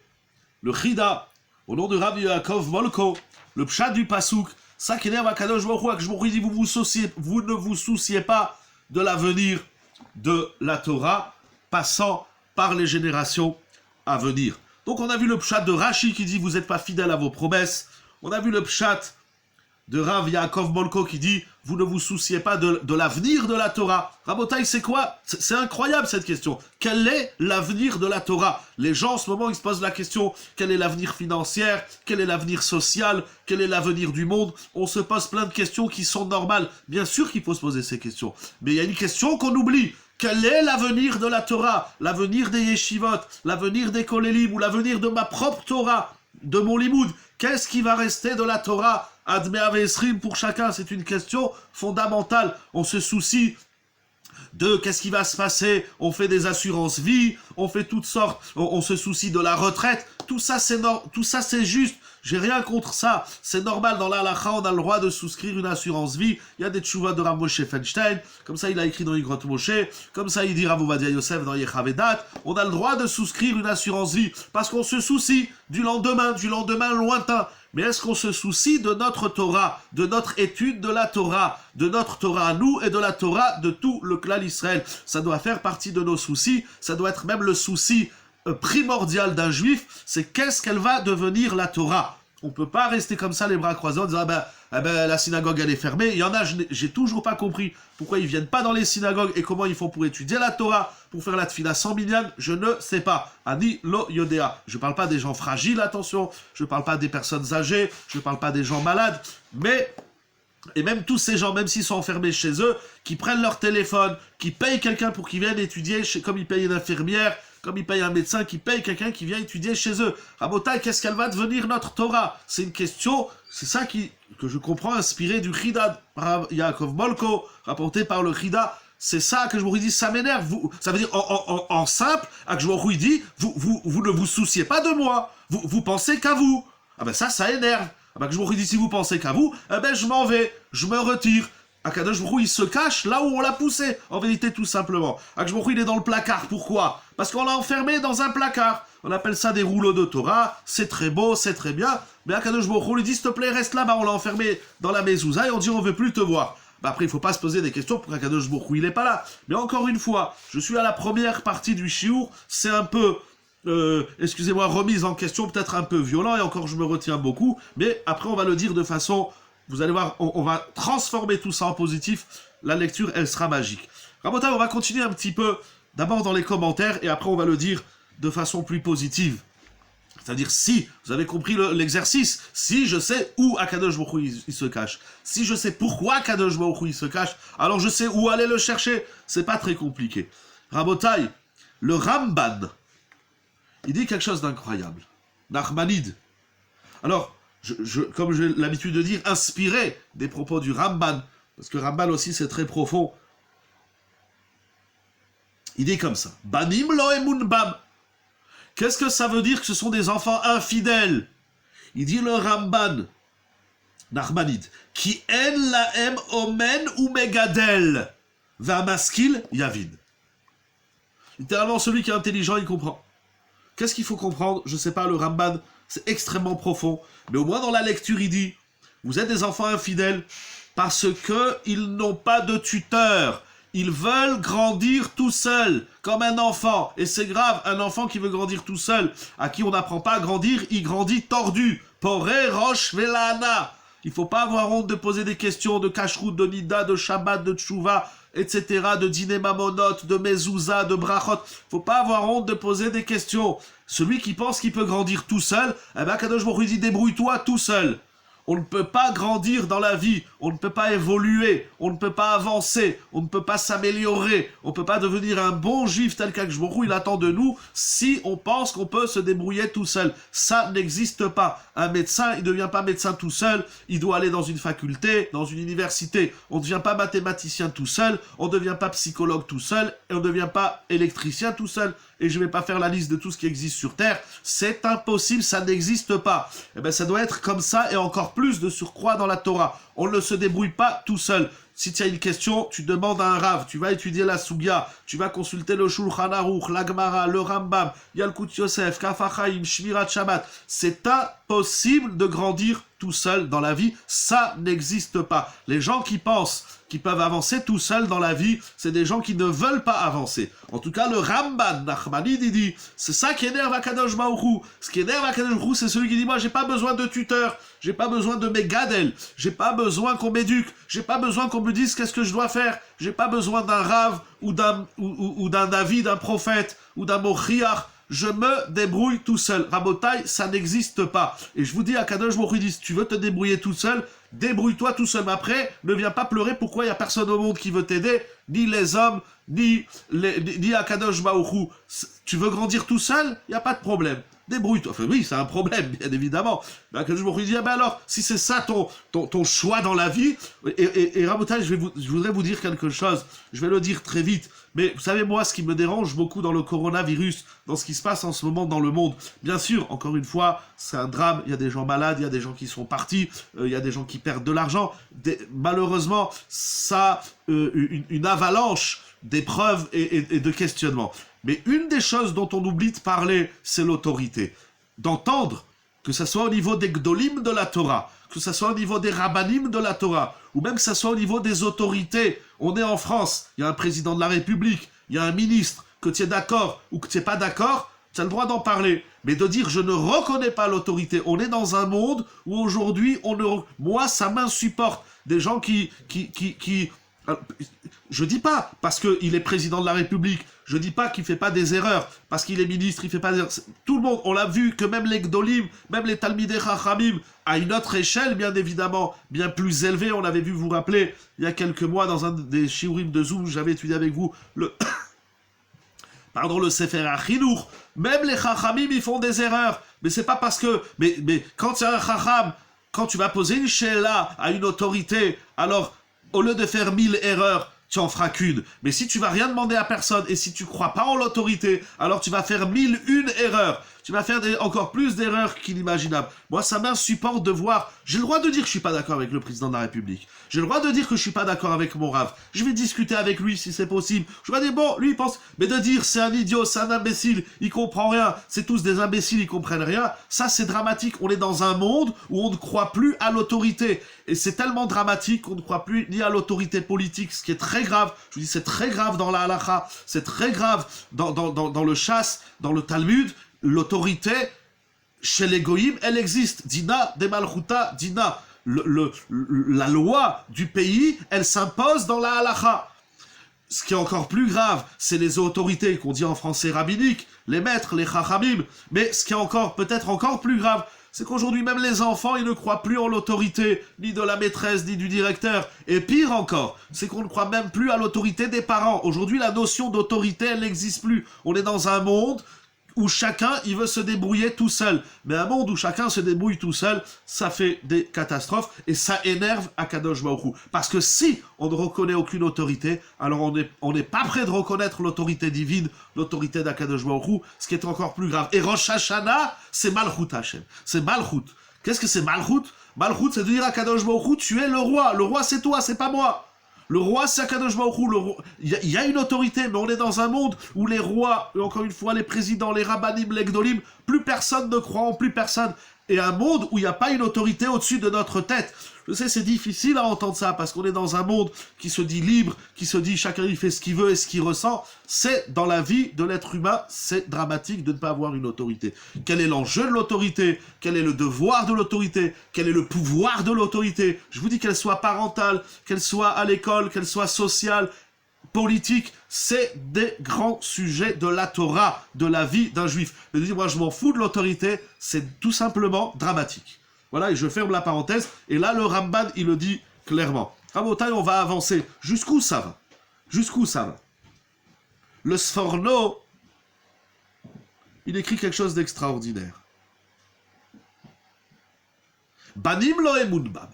Speaker 1: le Chida, au nom de Rabbi Yaakov Molko, le pshat du Pasuk, ça qui énerve à Kadosh Baruch Hu, que je vous dis, vous ne vous souciez pas de l'avenir de la Torah, passant par les générations à venir. Donc on a vu le pshat de Rashi qui dit, vous n'êtes pas fidèles à vos promesses. On a vu le pshat de Rav Yaakov Molko qui dit, vous ne vous souciez pas de l'avenir de la Torah. Rabotai, c'est quoi? C'est incroyable cette question. Quel est l'avenir de la Torah? Les gens en ce moment, ils se posent la question, quel est l'avenir financier? Quel est l'avenir social? Quel est l'avenir du monde? On se pose plein de questions qui sont normales. Bien sûr qu'il faut se poser ces questions. Mais il y a une question qu'on oublie. Quel est l'avenir de la Torah? L'avenir des yeshivot? L'avenir des kolélim? Ou l'avenir de ma propre Torah? De mon limoud? Qu'est-ce qui va rester de la Torah? Adme Avesrim pour chacun, c'est une question fondamentale. On se soucie de qu'est-ce qui va se passer, on fait des assurances vie, on fait toutes sortes, on se soucie de la retraite, tout ça c'est juste, j'ai rien contre ça, c'est normal, dans l'Halakha on a le droit de souscrire une assurance vie, il y a des tchouvas de Rav Moshe Feinstein, comme ça il a écrit dans Igrot Moshe, comme ça il dit Rav Ovadia Yosef dans Yechavedat, on a le droit de souscrire une assurance vie, parce qu'on se soucie du lendemain lointain. Mais est-ce qu'on se soucie de notre Torah, de notre étude de la Torah, de notre Torah à nous et de la Torah de tout le clan Israël? Ça doit faire partie de nos soucis, ça doit être même le souci primordial d'un juif, c'est qu'est-ce qu'elle va devenir la Torah? On ne peut pas rester comme ça les bras croisés en disant la synagogue elle est fermée. Il y en a, j'ai toujours pas compris pourquoi ils viennent pas dans les synagogues et comment ils font pour étudier la Torah, pour faire la tfila sans minyan, je ne sais pas. Ani lo yodea. Je parle pas des gens fragiles, attention, je parle pas des personnes âgées, je parle pas des gens malades, mais et même tous ces gens, même s'ils sont enfermés chez eux, qui prennent leur téléphone, qui payent quelqu'un pour qu'ils viennent étudier, comme ils payent une infirmière, comme ils payent un médecin, qui paye quelqu'un qui vient étudier chez eux. Rabotai, qu'est-ce qu'elle va devenir notre Torah? C'est une question, c'est ça que je comprends, inspiré du Chida Yaakov Molko, rapporté par le Chida. C'est ça que je vous dis, ça m'énerve. Ça veut dire, en simple, que je vous dis, vous ne vous souciez pas de moi. Vous pensez qu'à vous. Ah ben ça énerve. Ah ben que je vous dis, si vous pensez qu'à vous, eh ben je m'en vais, je me retire. Akadosh Baruch Hu, il se cache là où on l'a poussé, en vérité, tout simplement. Akadosh Baruch Hu, il est dans le placard. Pourquoi? Parce qu'on l'a enfermé dans un placard. On appelle ça des rouleaux de Torah. C'est très beau, c'est très bien. Mais Akadosh Baruch Hu lui dit, s'il te plaît, reste là-bas. On l'a enfermé dans la mezouza et on dit, on veut plus te voir. Bah après, il faut pas se poser des questions pour qu'Akadosh Baruch Hu, il est pas là. Mais encore une fois, je suis à la première partie du shiur. C'est un peu... excusez-moi, remise en question, peut-être un peu violent, et encore je me retiens beaucoup, mais après on va le dire de façon Vous allez voir, on va transformer tout ça en positif. La lecture, elle sera magique. Rabotai, on va continuer un petit peu, d'abord dans les commentaires, et après on va le dire de façon plus positive. C'est-à-dire, si vous avez compris l'exercice, si je sais où Akadosh Baruch Hu il se cache, si je sais pourquoi Akadosh Baruch Hu il se cache, alors je sais où aller le chercher. C'est pas très compliqué. Rabotai, le Ramban, il dit quelque chose d'incroyable. Nachmanide. Alors, comme j'ai l'habitude de dire, inspiré des propos du Ramban, parce que Ramban aussi c'est très profond. Il dit comme ça. Banim lo emun bam. Qu'est-ce que ça veut dire que ce sont des enfants infidèles? Il dit le Ramban, Nachmanide, qui en laem omen ou megadel, vamaskil yavid. Littéralement, celui qui est intelligent, il comprend. Qu'est-ce qu'il faut comprendre? Je sais pas, le Ramban, c'est extrêmement profond. Mais au moins dans la lecture, il dit, vous êtes des enfants infidèles parce qu'ils n'ont pas de tuteur. Ils veulent grandir tout seuls, comme un enfant. Et c'est grave, un enfant qui veut grandir tout seul, à qui on n'apprend pas à grandir, il grandit tordu. Poré, roche, velana. Il ne faut pas avoir honte de poser des questions de kashrut, de nida, de shabbat, de tchouva, etc., de dîner mamonot, de mezouza, de brachot. Il ne faut pas avoir honte de poser des questions. Celui qui pense qu'il peut grandir tout seul, eh ben, Kadosh Baruch Hu dit, débrouille-toi tout seul. On ne peut pas grandir dans la vie, on ne peut pas évoluer, on ne peut pas avancer, on ne peut pas s'améliorer, on ne peut pas devenir un bon juif tel qu'Akadosh Baruch Hu il attend de nous si on pense qu'on peut se débrouiller tout seul. Ça n'existe pas. Un médecin, il ne devient pas médecin tout seul, il doit aller dans une faculté, dans une université. On ne devient pas mathématicien tout seul, on ne devient pas psychologue tout seul, et on ne devient pas électricien tout seul. Et je ne vais pas faire la liste de tout ce qui existe sur Terre. C'est impossible, ça n'existe pas. Eh bien, ça doit être comme ça, et encore plus de surcroît dans la Torah. On ne se débrouille pas tout seul. Si tu as une question, tu demandes à un Rav, tu vas étudier la Sugya, tu vas consulter le Shulchan Aruch, la Gemara, le Rambam, Yalkut Yosef, Kaf HaChaim, Shmirat Shabbat. C'est impossible de grandir tout seul dans la vie, ça n'existe pas. Les gens qui pensent qu'ils peuvent avancer tout seuls dans la vie, c'est des gens qui ne veulent pas avancer. En tout cas, le Ramban, Nachmanide, il dit, c'est ça qui énerve Akadosh Baruch Hu. Ce qui énerve Akadosh Baruch Hu, c'est celui qui dit, moi, j'ai pas besoin de tuteur, j'ai pas besoin de megadel, j'ai pas besoin qu'on m'éduque, j'ai pas besoin qu'on me dise qu'est-ce que je dois faire, j'ai pas besoin d'un Rav ou d'un avis d'un prophète ou d'un Mochiach. Je me débrouille tout seul. Rabotai, ça n'existe pas. Et je vous dis, Akadosh Baruch Hu dit, si tu veux te débrouiller tout seul, débrouille-toi tout seul. Mais après, ne viens pas pleurer pourquoi il n'y a personne au monde qui veut t'aider, ni les hommes, ni Akadosh Baruch Hu. Tu veux grandir tout seul, il n'y a pas de problème. Débrouille-toi. Enfin oui, c'est un problème, bien évidemment. Mais Akadosh Baruch Hu dit, ah ben alors, si c'est ça ton choix dans la vie, et Rabotai, je voudrais vous dire quelque chose. Je vais le dire très vite. Mais vous savez, moi, ce qui me dérange beaucoup dans le coronavirus, dans ce qui se passe en ce moment dans le monde, bien sûr, encore une fois, c'est un drame, il y a des gens malades, il y a des gens qui sont partis, il y a des gens qui perdent de l'argent. Malheureusement, ça une avalanche d'épreuves et de questionnements. Mais une des choses dont on oublie de parler, c'est l'autorité. D'entendre, que ce soit au niveau des Gdolim de la Torah, que ce soit au niveau des Rabbanim de la Torah, ou même que ce soit au niveau des autorités. On est en France, il y a un président de la République, il y a un ministre, que tu es d'accord ou que tu n'es pas d'accord, tu as le droit d'en parler. Mais de dire je ne reconnais pas l'autorité, on est dans un monde où aujourd'hui, moi ça m'insupporte. Des gens qui je dis pas parce qu'il est président de la République, je dis pas qu'il fait pas des erreurs, parce qu'il est ministre, il fait pas des erreurs. Tout le monde, on l'a vu que même les Gdolim, même les Talmidei Chachamim, à une autre échelle, bien évidemment, bien plus élevée, on l'avait vu, vous rappeler, il y a quelques mois, dans un des shiurim de Zoom, j'avais étudié avec vous le Sefer HaChinuch, même les Chachamim, ils font des erreurs, mais c'est pas parce que, mais quand il y a un Chacham, quand tu vas poser une sheila à une autorité, alors, au lieu de faire 1000 erreurs, tu en feras qu'une. Mais si tu vas rien demander à personne et si tu crois pas en l'autorité, alors tu vas faire 1001 erreurs. Tu vas faire encore plus d'erreurs qu'inimaginables. Moi, ça m'insupporte de voir... J'ai le droit de dire que je suis pas d'accord avec le président de la République. J'ai le droit de dire que je suis pas d'accord avec mon Rav. Je vais discuter avec lui si c'est possible. Je vais dire, bon, lui, il pense... Mais de dire, c'est un idiot, c'est un imbécile, il comprend rien, c'est tous des imbéciles, ils comprennent rien, ça, c'est dramatique. On est dans un monde où on ne croit plus à l'autorité. Et c'est tellement dramatique qu'on ne croit plus ni à l'autorité politique, ce qui est très grave. Je vous dis, c'est très grave dans la halakha, c'est très grave dans le chasse, dans le Talmud. L'autorité, chez les goïms, elle existe. Dina de malchuta, dina. la loi du pays, elle s'impose dans la halacha. Ce qui est encore plus grave, c'est les autorités, qu'on dit en français rabbiniques, les maîtres, les chachamim. Mais ce qui est peut-être encore plus grave, c'est qu'aujourd'hui même les enfants, ils ne croient plus en l'autorité, ni de la maîtresse, ni du directeur. Et pire encore, c'est qu'on ne croit même plus à l'autorité des parents. Aujourd'hui, la notion d'autorité, elle n'existe plus. On est dans un monde où chacun, il veut se débrouiller tout seul. Mais un monde où chacun se débrouille tout seul, ça fait des catastrophes et ça énerve Akadosh Baruch Hu. Parce que si on ne reconnaît aucune autorité, alors on n'est pas prêt de reconnaître l'autorité divine, l'autorité d'Akadosh Baruch Hu, ce qui est encore plus grave. Et Rosh Hashanah, c'est Malchut Hashem. C'est Malchut. Qu'est-ce que c'est Malchut? Malchut, c'est de dire à Akadosh Baruch Hu, tu es le roi. Le roi, c'est toi, c'est pas moi. Le roi, c'est Akadosh Baruch Hu. Il y a une autorité, mais on est dans un monde où les rois, encore une fois, les présidents, les rabbanim, les gdolim, plus personne ne croit en plus personne. Et un monde où il n'y a pas une autorité au-dessus de notre tête. Je sais, c'est difficile à entendre ça, parce qu'on est dans un monde qui se dit libre, qui se dit chacun il fait ce qu'il veut et ce qu'il ressent. C'est, dans la vie de l'être humain, c'est dramatique de ne pas avoir une autorité. Quel est l'enjeu de l'autorité? Quel est le devoir de l'autorité? Quel est le pouvoir de l'autorité? Je vous dis qu'elle soit parentale, qu'elle soit à l'école, qu'elle soit sociale, politique, c'est des grands sujets de la Torah, de la vie d'un juif. Mais de dire, moi je m'en fous de l'autorité, c'est tout simplement dramatique. Voilà, et je ferme la parenthèse, et là le Ramban, il le dit clairement. Rabotai, on va avancer. Jusqu'où ça va? Jusqu'où ça va? Le Sforno, il écrit quelque chose d'extraordinaire. Banim lo emun bam.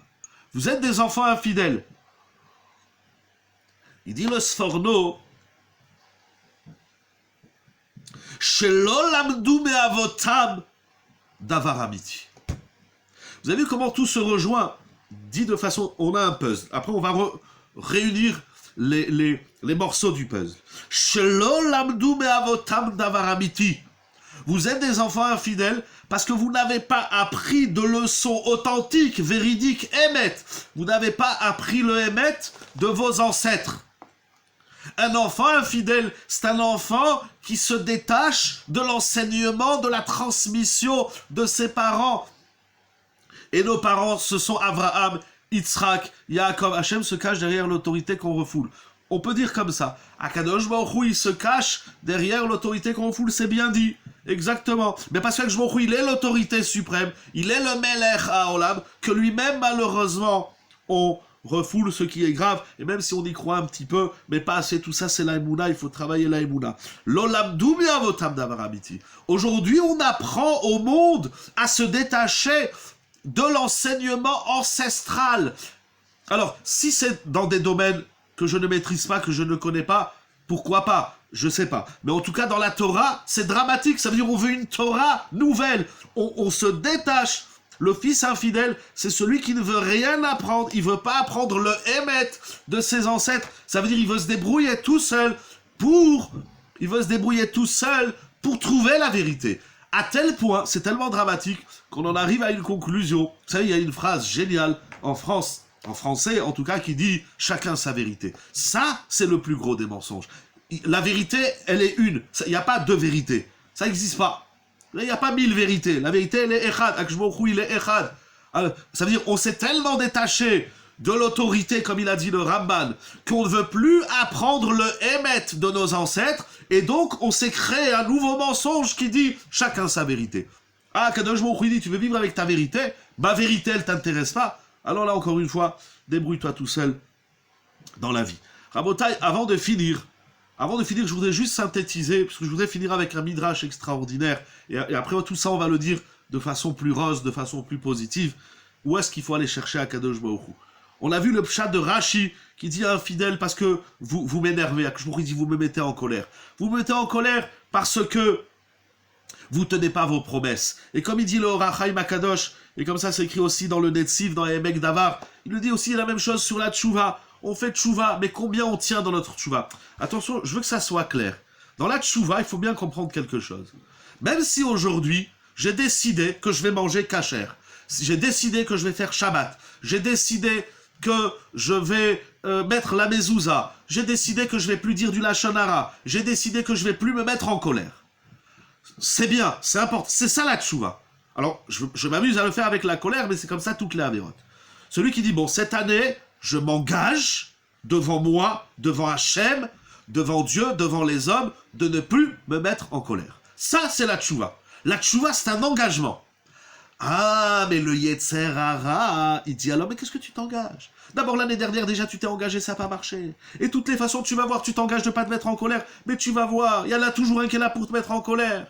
Speaker 1: Vous êtes des enfants infidèles. Il dit le Sforno, Shelo lamdu me'avotam davar amiti. Vous avez vu comment tout se rejoint? Dit de façon, on a un puzzle. Après, on va réunir les morceaux du puzzle. Shelo lamdu me'avotam davar amiti. Vous êtes des enfants infidèles parce que vous n'avez pas appris de leçons authentiques, véridiques, émet. Vous n'avez pas appris le émet de vos ancêtres. Un enfant infidèle, c'est un enfant qui se détache de l'enseignement, de la transmission de ses parents. Et nos parents, ce sont Abraham, Yitzhak, Yaakov. Hachem se cache derrière l'autorité qu'on refoule. On peut dire comme ça. Akadosh Baruch Hu, il se cache derrière l'autorité qu'on refoule, c'est bien dit. Exactement. Mais parce que Akadosh Baruch Hu, il est l'autorité suprême, il est le Melech HaOlam, que lui-même, malheureusement, on refoule ce qui est grave, et même si on y croit un petit peu, mais pas assez, tout ça c'est la Emouna, il faut travailler la Emouna. Aujourd'hui, on apprend au monde à se détacher de l'enseignement ancestral. Alors, si c'est dans des domaines que je ne maîtrise pas, que je ne connais pas, pourquoi pas? Je sais pas. Mais en tout cas, dans la Torah, c'est dramatique, ça veut dire qu'on veut une Torah nouvelle. On se détache. Le fils infidèle, c'est celui qui ne veut rien apprendre. Il ne veut pas apprendre le émet de ses ancêtres. Ça veut dire qu'il veut se débrouiller tout seul pour trouver la vérité. À tel point, c'est tellement dramatique qu'on en arrive à une conclusion. Vous savez, il y a une phrase géniale en France, en français en tout cas, qui dit « chacun sa vérité ». Ça, c'est le plus gros des mensonges. La vérité, elle est une. Il n'y a pas deux vérités. Ça n'existe pas. Là, il n'y a pas 1000 vérités. La vérité, elle est Echad. Akshmokhu, il est Echad. Ça veut dire, on s'est tellement détaché de l'autorité, comme il a dit le Ramban, qu'on ne veut plus apprendre le émet de nos ancêtres, et donc on s'est créé un nouveau mensonge qui dit chacun sa vérité. Ah, Kadosh Baruch Hu dit, tu veux vivre avec ta vérité? Ma vérité, elle t'intéresse pas? Alors là, encore une fois, débrouille-toi tout seul dans la vie. Rabotai, avant de finir, je voudrais juste synthétiser, parce que je voudrais finir avec un midrash extraordinaire, et après tout ça, on va le dire de façon plus rose, de façon plus positive. Où est-ce qu'il faut aller chercher Akadosh Baruch Hu? On a vu le pshat de Rashi, qui dit infidèle parce que vous m'énervez. Akadosh Baruch Hu dit, vous me mettez en colère. Vous me mettez en colère parce que vous tenez pas vos promesses. Et comme il dit le Or HaChaim Akadosh, et comme ça c'est écrit aussi dans le Netziv, dans Emek Davar, il nous dit aussi la même chose sur la Tchouva. On fait tchouva, mais combien on tient dans notre tchouva? Attention, je veux que ça soit clair. Dans la tchouva, il faut bien comprendre quelque chose. Même si aujourd'hui, j'ai décidé que je vais manger kasher, j'ai décidé que je vais faire Shabbat, j'ai décidé que je vais mettre la mezouza, j'ai décidé que je vais plus dire du lachon hara, j'ai décidé que je vais plus me mettre en colère. C'est bien, c'est important, c'est ça la tchouva. Alors, je m'amuse à le faire avec la colère, mais c'est comme ça toutes les avérotes. Celui qui dit, bon, cette année, je m'engage devant moi, devant Hachem, devant Dieu, devant les hommes, de ne plus me mettre en colère. Ça, c'est la tchouva. La tchouva, c'est un engagement. Ah, mais le Yetzer Hara, il dit alors, mais qu'est-ce que tu t'engages? D'abord, l'année dernière, déjà, tu t'es engagé, ça n'a pas marché. Et de toutes les façons, tu vas voir, tu t'engages de ne pas te mettre en colère, mais tu vas voir, il y en a toujours un qui est là pour te mettre en colère.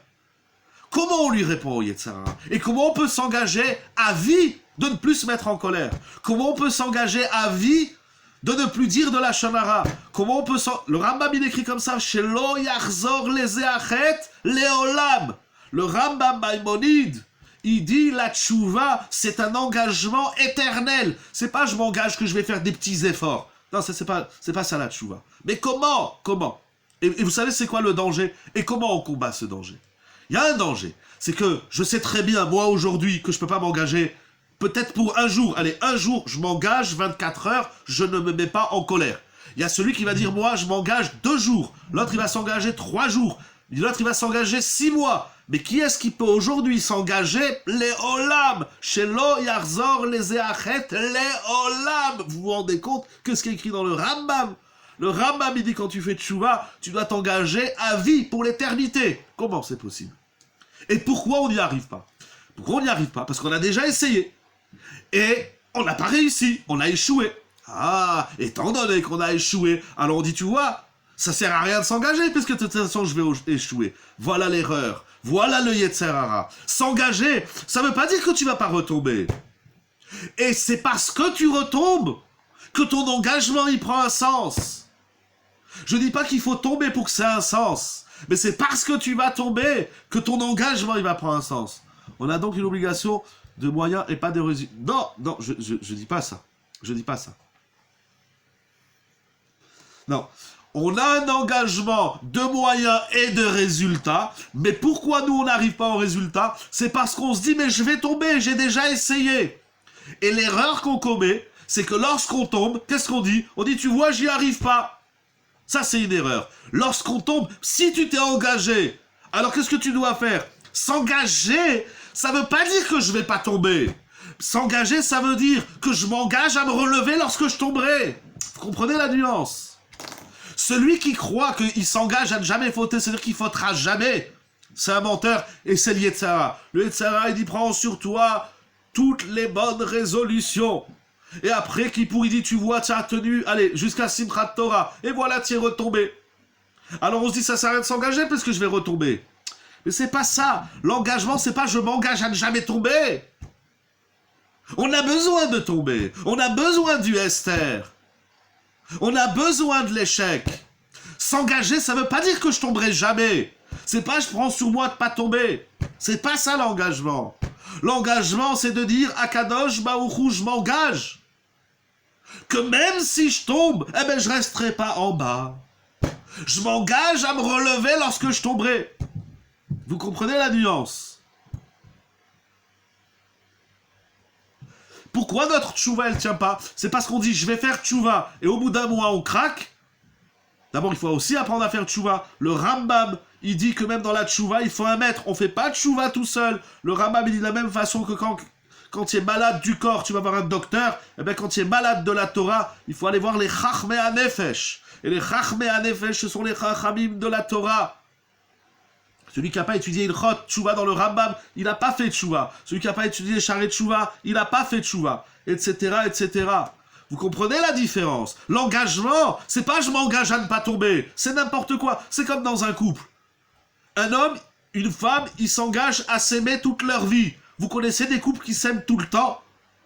Speaker 1: Comment on lui répond au Yetzer Hara? Et comment on peut s'engager à vie de ne plus se mettre en colère? Comment on peut s'engager à vie de ne plus dire de la Shonara? Comment on peut Le Rambam, il écrit comme ça, Shelo Yachzor Lezeachet Leolam. Le Rambam Maïmonide, il dit la tchouva, c'est un engagement éternel. C'est pas je m'engage que je vais faire des petits efforts. Non, c'est pas ça la tchouva. Mais comment? Et vous savez c'est quoi le danger? Et comment on combat ce danger? Il y a un danger. C'est que je sais très bien, moi aujourd'hui, que je peux pas m'engager peut-être pour un jour. Allez, un jour, je m'engage 24 heures, je ne me mets pas en colère. Il y a celui qui va dire, moi, je m'engage 2 jours. L'autre, il va s'engager 3 jours. L'autre, il va s'engager 6 mois. Mais qui est-ce qui peut aujourd'hui s'engager? Les olam. Shelo yarzor les eachet, les olam. Vous vous rendez compte que ce qui est écrit dans le Rambam? Le Rambam, il dit, quand tu fais tchouva, tu dois t'engager à vie, pour l'éternité. Comment c'est possible? Et pourquoi on n'y arrive pas? Pourquoi on n'y arrive pas? Parce qu'on a déjà essayé. Et on n'a pas réussi, on a échoué. Ah, étant donné qu'on a échoué, alors on dit, tu vois, ça sert à rien de s'engager, puisque de toute façon, je vais échouer. Voilà l'erreur. Voilà le Yetzer Hara. S'engager, ça ne veut pas dire que tu ne vas pas retomber. Et c'est parce que tu retombes que ton engagement, il prend un sens. Je ne dis pas qu'il faut tomber pour que ça ait un sens. Mais c'est parce que tu vas tomber que ton engagement, il va prendre un sens. On a donc une obligation de moyens et pas de résultats. Non, je dis pas ça. Je dis pas ça. Non. On a un engagement de moyens et de résultats, mais pourquoi nous on n'arrive pas au résultat? C'est parce qu'on se dit mais je vais tomber, j'ai déjà essayé. Et l'erreur qu'on commet, c'est que lorsqu'on tombe, qu'est-ce qu'on dit? On dit tu vois j'y arrive pas. Ça c'est une erreur. Lorsqu'on tombe, si tu t'es engagé, alors qu'est-ce que tu dois faire? S'engager, ça veut pas dire que je vais pas tomber. S'engager, ça veut dire que je m'engage à me relever lorsque je tomberai. Vous comprenez la nuance? Celui qui croit qu'il s'engage à ne jamais fauter, c'est-à-dire qu'il ne fautera jamais, c'est un menteur et c'est le Yetzer Hara. Le Yetzer Hara, il dit prends sur toi toutes les bonnes résolutions. Et après, Kippour, il dit tu vois, tu as tenu, allez, jusqu'à Simchat Torah. Et voilà, tu es retombé. Alors on se dit ça sert à rien de s'engager parce que je vais retomber. Mais c'est pas ça. L'engagement, c'est pas je m'engage à ne jamais tomber. On a besoin de tomber. On a besoin du Esther. On a besoin de l'échec. S'engager, ça veut pas dire que je tomberai jamais. C'est pas je prends sur moi de pas tomber. C'est pas ça l'engagement. L'engagement, c'est de dire Akadosh Baruch je m'engage. Que même si je tombe, eh ben je resterai pas en bas. Je m'engage à me relever lorsque je tomberai. Vous comprenez la nuance? Pourquoi notre tchouva, elle tient pas? C'est parce qu'on dit, je vais faire tchouva, et au bout d'un mois, on craque. D'abord, il faut aussi apprendre à faire tchouva. Le Rambam, il dit que même dans la tchouva, il faut un maître. On fait pas tchouva tout seul. Le Rambam, il dit de la même façon que quand tu es malade du corps, tu vas voir un docteur. Et bien, quand tu es malade de la Torah, il faut aller voir les Chachmei HaNefesh. Et les Chachmei HaNefesh, ce sont les Chachamim de la Torah. Celui qui n'a pas étudié Ilchot Tchouva dans le Rambam, il n'a pas fait Tchouva. Celui qui n'a pas étudié Sharet Tchouva, il n'a pas fait Tchouva, etc., etc. Vous comprenez la différence? L'engagement, c'est pas je m'engage à ne pas tomber, c'est n'importe quoi. C'est comme dans un couple. Un homme, une femme, ils s'engagent à s'aimer toute leur vie. Vous connaissez des couples qui s'aiment tout le temps,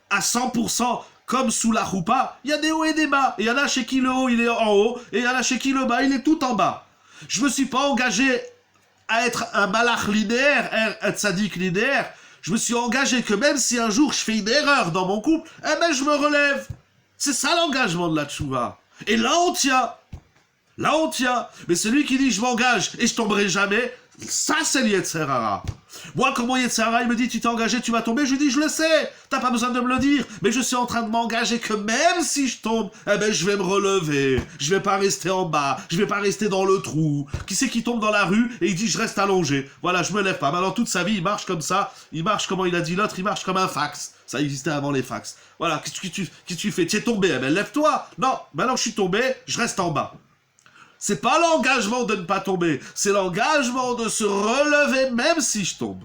Speaker 1: à 100%, comme sous la choupa. Il y a des hauts et des bas. Et il y en a chez qui le haut, il est en haut, et il y en a chez qui le bas, il est tout en bas. Je me suis pas engagé à être un malach linéaire, un tzaddik linéaire. Je me suis engagé que même si un jour je fais une erreur dans mon couple, eh ben je me relève. C'est ça l'engagement de la tchouva. Et là on tient. Là on tient. Mais celui qui dit je m'engage et je tomberai jamais, ça c'est le Yetzer Hara. Moi, quand mon Yetzirah, il me dit, tu t'es engagé, tu vas tomber, je lui dis, je le sais, t'as pas besoin de me le dire, mais je suis en train de m'engager que même si je tombe, eh ben, je vais me relever, je vais pas rester en bas, je vais pas rester dans le trou. Qui c'est qui tombe dans la rue et il dit, je reste allongé. Voilà, je me lève pas. Maintenant, toute sa vie, il marche comme ça, il marche, comment il a dit l'autre, il marche comme un fax. Ça existait avant les fax. Voilà, qu'est-ce que tu fais? Tu es tombé, eh ben, lève-toi. Non, maintenant que je suis tombé, je reste en bas. C'est pas l'engagement de ne pas tomber, c'est l'engagement de se relever même si je tombe.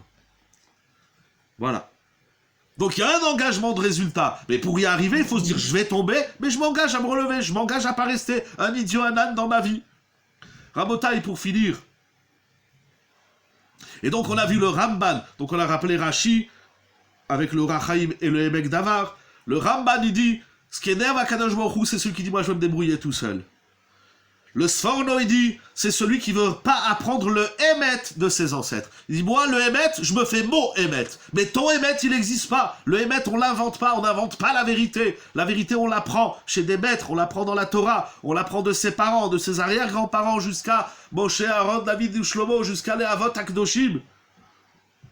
Speaker 1: Voilà. Donc il y a un engagement de résultat. Mais pour y arriver, il faut se dire, je vais tomber, mais je m'engage à me relever, je m'engage à pas rester un idiot, un âne dans ma vie. Rabotaï, pour finir. Et donc on a vu le Ramban, donc on a rappelé Rashi, avec le Rachaim et le Emek Davar. Le Ramban, il dit, ce qui énerve à Kadosh Baruch Hu, c'est celui qui dit, moi je vais me débrouiller tout seul. Le Sforno, il dit, c'est celui qui veut pas apprendre le Emet de ses ancêtres. Il dit, moi, le Emet, je me fais mon Emet. Mais ton Emet, il n'existe pas. Le Emet, on l'invente pas, on n'invente pas la vérité. La vérité, on l'apprend chez des maîtres, on l'apprend dans la Torah, on l'apprend de ses parents, de ses arrière-grands-parents, jusqu'à Moshe, Aaron, David et Shlomo, jusqu'à les Avot Akdoshim.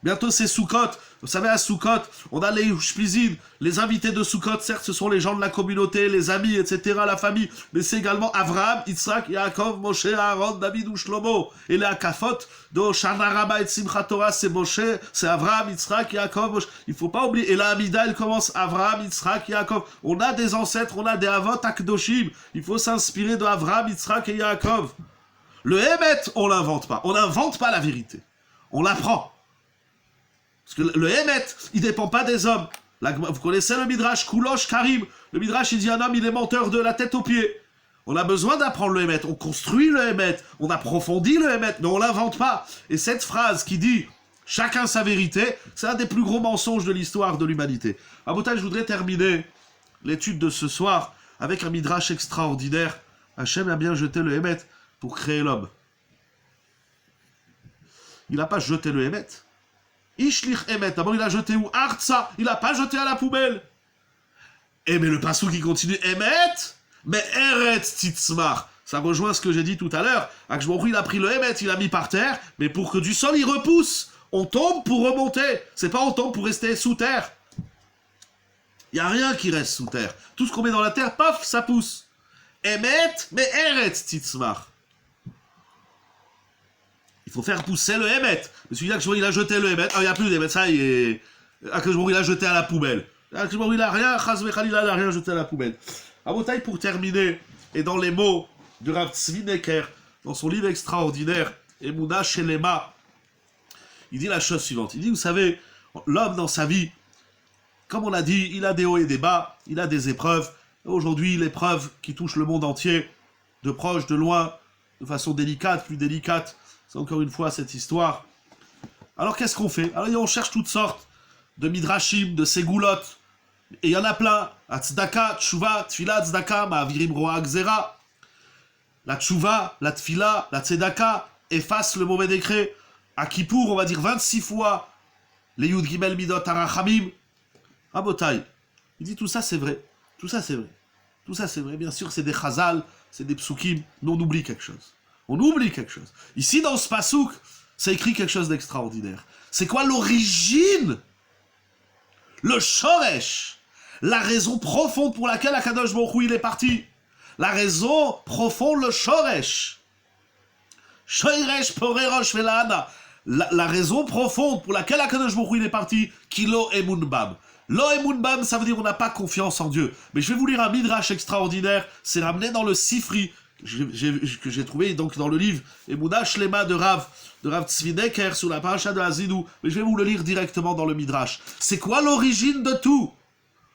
Speaker 1: Bientôt c'est Sukkot. Vous savez, à Sukkot, on a les Shpizin, les invités de Sukkot. Certes, ce sont les gens de la communauté, les amis, etc., la famille. Mais c'est également Avraham, Yitzhak, Yaakov, Moshe, Aaron, David ou Shlomo. Et les Akafot de Shana Rabba et Simchat Torah, c'est Moshe, c'est Avraham, Yitzhak, Yaakov, Moshe. Il ne faut pas oublier. Et la Hamida, elle commence Avraham, Yitzhak, Yaakov. On a des ancêtres, on a des Avot Akdoshim. Il faut s'inspirer de Avraham, Yitzhak et Yaakov. Le Emet, on l'invente pas. On n'invente pas la vérité. On l'apprend. Parce que le Emet, il ne dépend pas des hommes. Vous connaissez le Midrash, Koulosh Karim. Le Midrash, il dit un homme, il est menteur de la tête aux pieds. On a besoin d'apprendre le Emet. On construit le Emet. On approfondit le Emet, mais on ne l'invente pas. Et cette phrase qui dit « chacun sa vérité », c'est un des plus gros mensonges de l'histoire de l'humanité. À Botal, je voudrais terminer l'étude de ce soir avec un Midrash extraordinaire. Hachem a bien jeté le Emet pour créer l'homme. Il n'a pas jeté le Emet. Ishlich Emet, d'abord il a jeté où? Artsa, il n'a pas jeté à la poubelle. Et mais le passou qui continue, Emet, mais Eretz Titzmar. Ça rejoint ce que j'ai dit tout à l'heure. Akshbaruch, il a pris le Emet, il l'a mis par terre, mais pour que du sol il repousse. On tombe pour remonter, c'est pas on tombe pour rester sous terre. Il n'y a rien qui reste sous terre. Tout ce qu'on met dans la terre, paf, ça pousse. Emet, mais Eretz Titzmar. Il faut faire pousser le Emet. Mais celui-là, il a jeté le Emet. Ah, il n'y a plus d'Emet, ça y est. Il a jeté à la poubelle. Il n'a rien, il n'a rien jeté à la poubelle. Abotai, pour terminer, et dans les mots de Rav Tzvi Necker, dans son livre extraordinaire, Emouna Shelema, il dit la chose suivante. Il dit, vous savez, l'homme dans sa vie, comme on a dit, il a des hauts et des bas, il a des épreuves. Aujourd'hui, l'épreuve qui touche le monde entier, de proche, de loin, de façon délicate, plus délicate, c'est encore une fois cette histoire. Alors qu'est-ce qu'on fait? Alors on cherche toutes sortes de midrashim, de ségoulottes. Et il y en a plein. La tzedaka, tchouva, tfila, tzedaka, ma'avirim roa gzera. La tchouva, la tfila, la tzedaka efface le mauvais décret. À Kippour, on va dire 26 fois les Yud Gimel Midot Arachamim. Rabotai, il dit tout ça c'est vrai. Tout ça c'est vrai. Tout ça c'est vrai. Bien sûr, c'est des chazal, c'est des psukim, mais on oublie quelque chose. On oublie quelque chose. Ici, dans ce pasouk, c'est écrit quelque chose d'extraordinaire. C'est quoi l'origine? Le shoresh. La raison profonde pour laquelle Akadosh Baruch Hu il est parti. La raison profonde, le shoresh. Shoresh porerosh velana. La raison profonde pour laquelle Akadosh Baruch Hu il est parti. Kilo emun bam. Lo emun bam, ça veut dire on n'a pas confiance en Dieu. Mais je vais vous lire un midrash extraordinaire. C'est ramené dans le Sifri. Que j'ai trouvé donc dans le livre Emouna Shlema de Rav Tzvi Necker sur la paracha de Hazidou, mais je vais vous le lire directement dans le Midrash. C'est quoi l'origine de tout?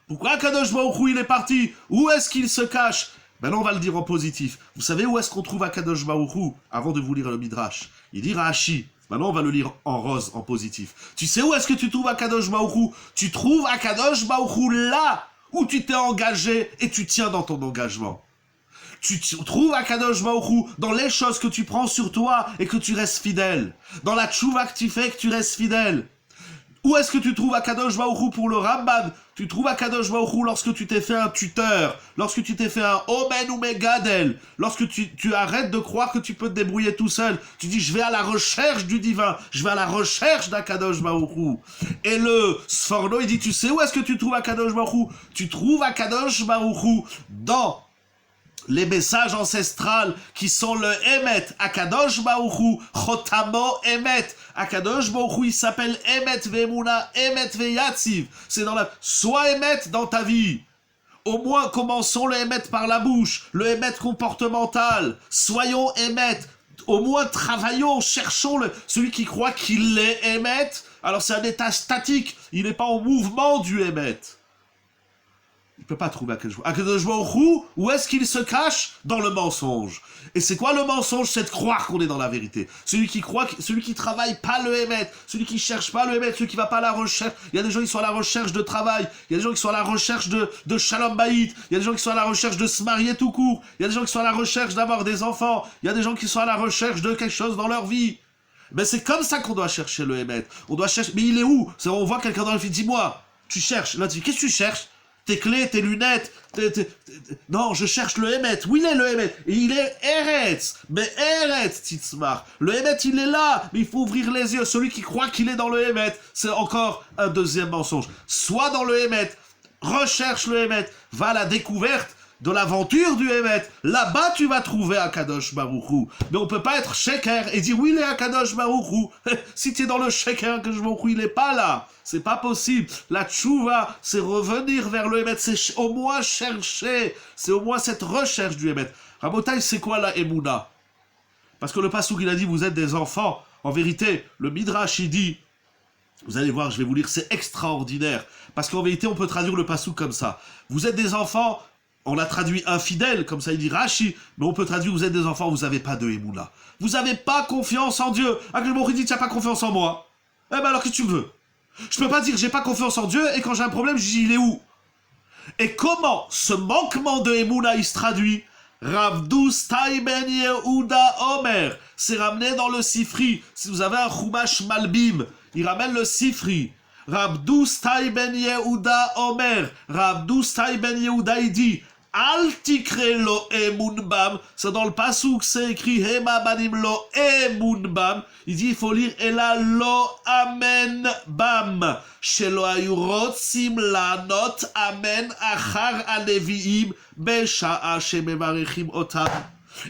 Speaker 1: Pourquoi Kadosh Baruch Hu il est parti? Où est-ce qu'il se cache? Maintenant on va le dire en positif. Vous savez où est-ce qu'on trouve Kadosh Baruch Hu? Avant de vous lire le Midrash, il dit Rashi. Maintenant on va le lire en rose, en positif. Tu sais où est-ce que tu trouves Kadosh Baruch Hu? Tu trouves Kadosh Baruch Hu là où tu t'es engagé et tu tiens dans ton engagement. Tu trouves Akadosh Baruch Hu dans les choses que tu prends sur toi et que tu restes fidèle. Dans la tchouva que tu fais, que tu restes fidèle. Où est-ce que tu trouves Akadosh Baruch Hu pour le Ramban? Tu trouves Akadosh Baruch Hu lorsque tu t'es fait un tuteur, lorsque tu t'es fait un Omen ou Megadel, lorsque tu arrêtes de croire que tu peux te débrouiller tout seul. Tu dis, je vais à la recherche du divin, je vais à la recherche d'Akadosh Baruch Hu. Et le Sforno, il dit, tu sais où est-ce que tu trouves Akadosh Baruch Hu? Tu trouves Akadosh Baruch Hu dans les messages ancestrales qui sont le Emet, Akadosh Baruch Hu, Chotamo Emet. Akadosh Baruch Hu, il s'appelle Emet Ve'emuna, Emet Ve'yatziv. C'est dans la... Sois Emet dans ta vie. Au moins, commençons le Emet par la bouche, le Emet comportemental. Soyons Emet. Au moins, travaillons, cherchons celui qui croit qu'il est Emet. Alors, c'est un état statique. Il n'est pas en mouvement du Emet. Il ne peut pas trouver Akadosh Baruch Hu. Où est-ce qu'il se cache? Dans le mensonge. Et c'est quoi le mensonge? C'est de croire qu'on est dans la vérité. Celui qui croit, celui qui travaille pas le Emet, celui qui cherche pas le Emet, celui qui va pas à la recherche. Il y a des gens qui sont à la recherche de travail, il y a des gens qui sont à la recherche de Shalom Bayit, il y a des gens qui sont à la recherche de se marier tout court, il y a des gens qui sont à la recherche d'avoir des enfants, il y a des gens qui sont à la recherche de quelque chose dans leur vie. Mais c'est comme ça qu'on doit chercher le Emet. On doit chercher, mais il est où? On voit quelqu'un dans le film, dis-moi, tu cherches. Là, tu dis, qu'est-ce que tu cherches? Tes clés, tes lunettes, Non, je cherche le Emet. Où il est le Emet? Et il est Eretz. Mais Eretz, Titzmar. Le Emet, il est là. Mais il faut ouvrir les yeux. Celui qui croit qu'il est dans le Emet, c'est encore un deuxième mensonge. Sois dans le Emet. Recherche le Emet. Va à la découverte de l'aventure du Emet. Là-bas, tu vas trouver Akadosh Baruch Hu. Mais on peut pas être sheker et dire oui, il est Akadosh Baruch Hu. Si tu es dans le sheker, Akadosh Baruch Hu, il est pas là. C'est pas possible. La tchouva, c'est revenir vers le Emet. C'est au moins chercher. C'est au moins cette recherche du Emet. Rabotai, c'est quoi la Emouna? Parce que le Passouk, il a dit, vous êtes des enfants. En vérité, le Midrash, il dit, vous allez voir, je vais vous lire, c'est extraordinaire. Parce qu'en vérité, on peut traduire le Passouk comme ça. Vous êtes des enfants. On l'a traduit infidèle, comme ça il dit Rashi, mais on peut traduire, vous êtes des enfants, vous n'avez pas de Emouna. Vous n'avez pas confiance en Dieu. Akadosh Baruch Hu dit, tu n'as pas confiance en moi. Eh ben alors, qu'est-ce que tu veux? Je peux pas dire, j'ai pas confiance en Dieu, et quand j'ai un problème, je dis, il est où? Et comment ce manquement de Emouna, il se traduit? Rav Doustai ben Yehuda Omer, c'est ramené dans le Sifri. Si vous avez un Chumash Malbim, il ramène le Sifri. Rav Doustai ben Yehuda Omer, Rav Doustai ben Yehuda, il dit, Al tikre lo emun bam. C'est dans le pasouk, c'est écrit Hema banim lo emun bam. Il dit, il faut lire Ela lo amen bam. Shelo ayu rotzim lanot amen achar aneviim besha'a shemevarechim otam.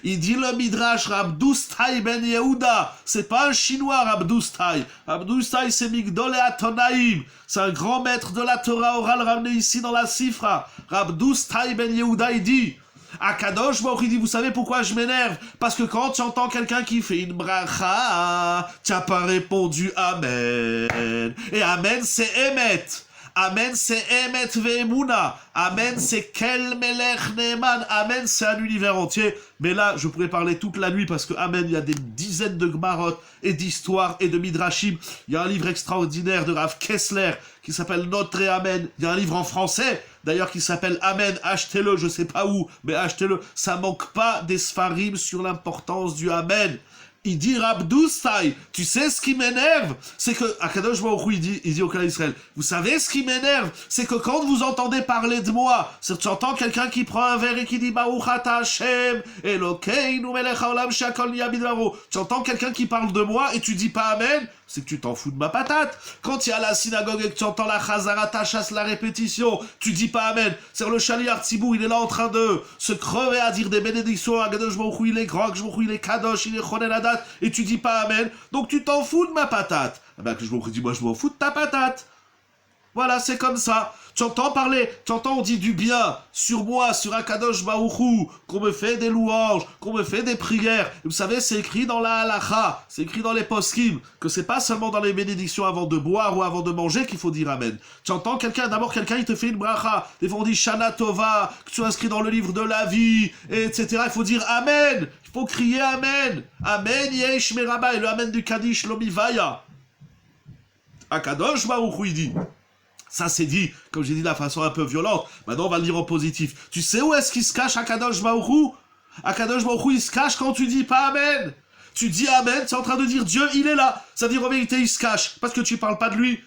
Speaker 1: Il dit le Midrash, Rab Doustai ben Yehuda. C'est pas un chinois, Rab Doustai. Rab Doustai, c'est Migdol et Atonaïm. C'est un grand maître de la Torah orale ramené ici dans la Sifra. Rab Doustai ben Yehuda, il dit, Akadosh Baruch Hu, il dit, vous savez pourquoi je m'énerve? Parce que quand tu entends quelqu'un qui fait une bracha, tu n'as pas répondu Amen. Et Amen, c'est Emet. Amen, c'est Emet Ve'emuna. Amen, c'est Kel Melech Neeman. Amen, c'est un univers entier. Mais là, je pourrais parler toute la nuit parce que Amen, il y a des dizaines de Gmarot et d'histoires et de Midrashim. Il y a un livre extraordinaire de Rav Kessler qui s'appelle Notre Amen. Il y a un livre en français, d'ailleurs, qui s'appelle Amen. Achetez-le, je sais pas où, mais achetez-le. Ça manque pas des Sfarim sur l'importance du Amen. Il dit Rab Doustai, tu sais ce qui m'énerve? C'est que, Akadosh Baruch Hu, il dit au Klan Israël, vous savez ce qui m'énerve? C'est que quand vous entendez parler de moi, c'est que tu entends quelqu'un qui prend un verre et qui dit Baruch ata Hashem, Elokeinu melech haolam she'akol niya bidvaro. Tu entends quelqu'un qui parle de moi et tu dis pas Amen, c'est que tu t'en fous de ma patate. Quand il y a la synagogue et que tu entends la Chazara, ta chasse, la répétition, tu dis pas Amen. C'est le Shaliach Tzibou, il est là en train de se crever à dire des bénédictions. Akadosh Baruch Hu, il est grand, Akadosh Baruch Hu, il est Kadosh, il est Chonen Hadat, et tu dis pas Amen. Donc tu t'en fous de ma patate. Ah ben, Akadosh Baruch Hu dit, moi je m'en fous de ta patate. Voilà, c'est comme ça. Tu entends parler, tu entends on dit du bien sur moi, sur Akadosh Baruch Hu, qu'on me fait des louanges, qu'on me fait des prières. Et vous savez, c'est écrit dans la halacha, c'est écrit dans les poskim, que c'est pas seulement dans les bénédictions avant de boire ou avant de manger qu'il faut dire Amen. Tu entends quelqu'un, d'abord quelqu'un, il te fait une bracha. Des fois on dit Shana Tova, que tu as inscrit dans le livre de la vie, etc. Il faut dire Amen. Il faut crier Amen. Amen, Yesh Meraba, et le Amen du Kaddish, l'Omivaya. Akadosh Baruch Hu, il dit. Ça c'est dit, comme j'ai dit de la façon un peu violente. Maintenant on va le dire en positif. Tu sais où est-ce qu'il se cache Akadosh Baruch Hu? Akadosh Baruch Hu, il se cache quand tu dis pas Amen. Tu dis Amen, tu es en train de dire Dieu, il est là. C'est-à-dire, en vérité, il se cache, parce que tu parles pas de lui.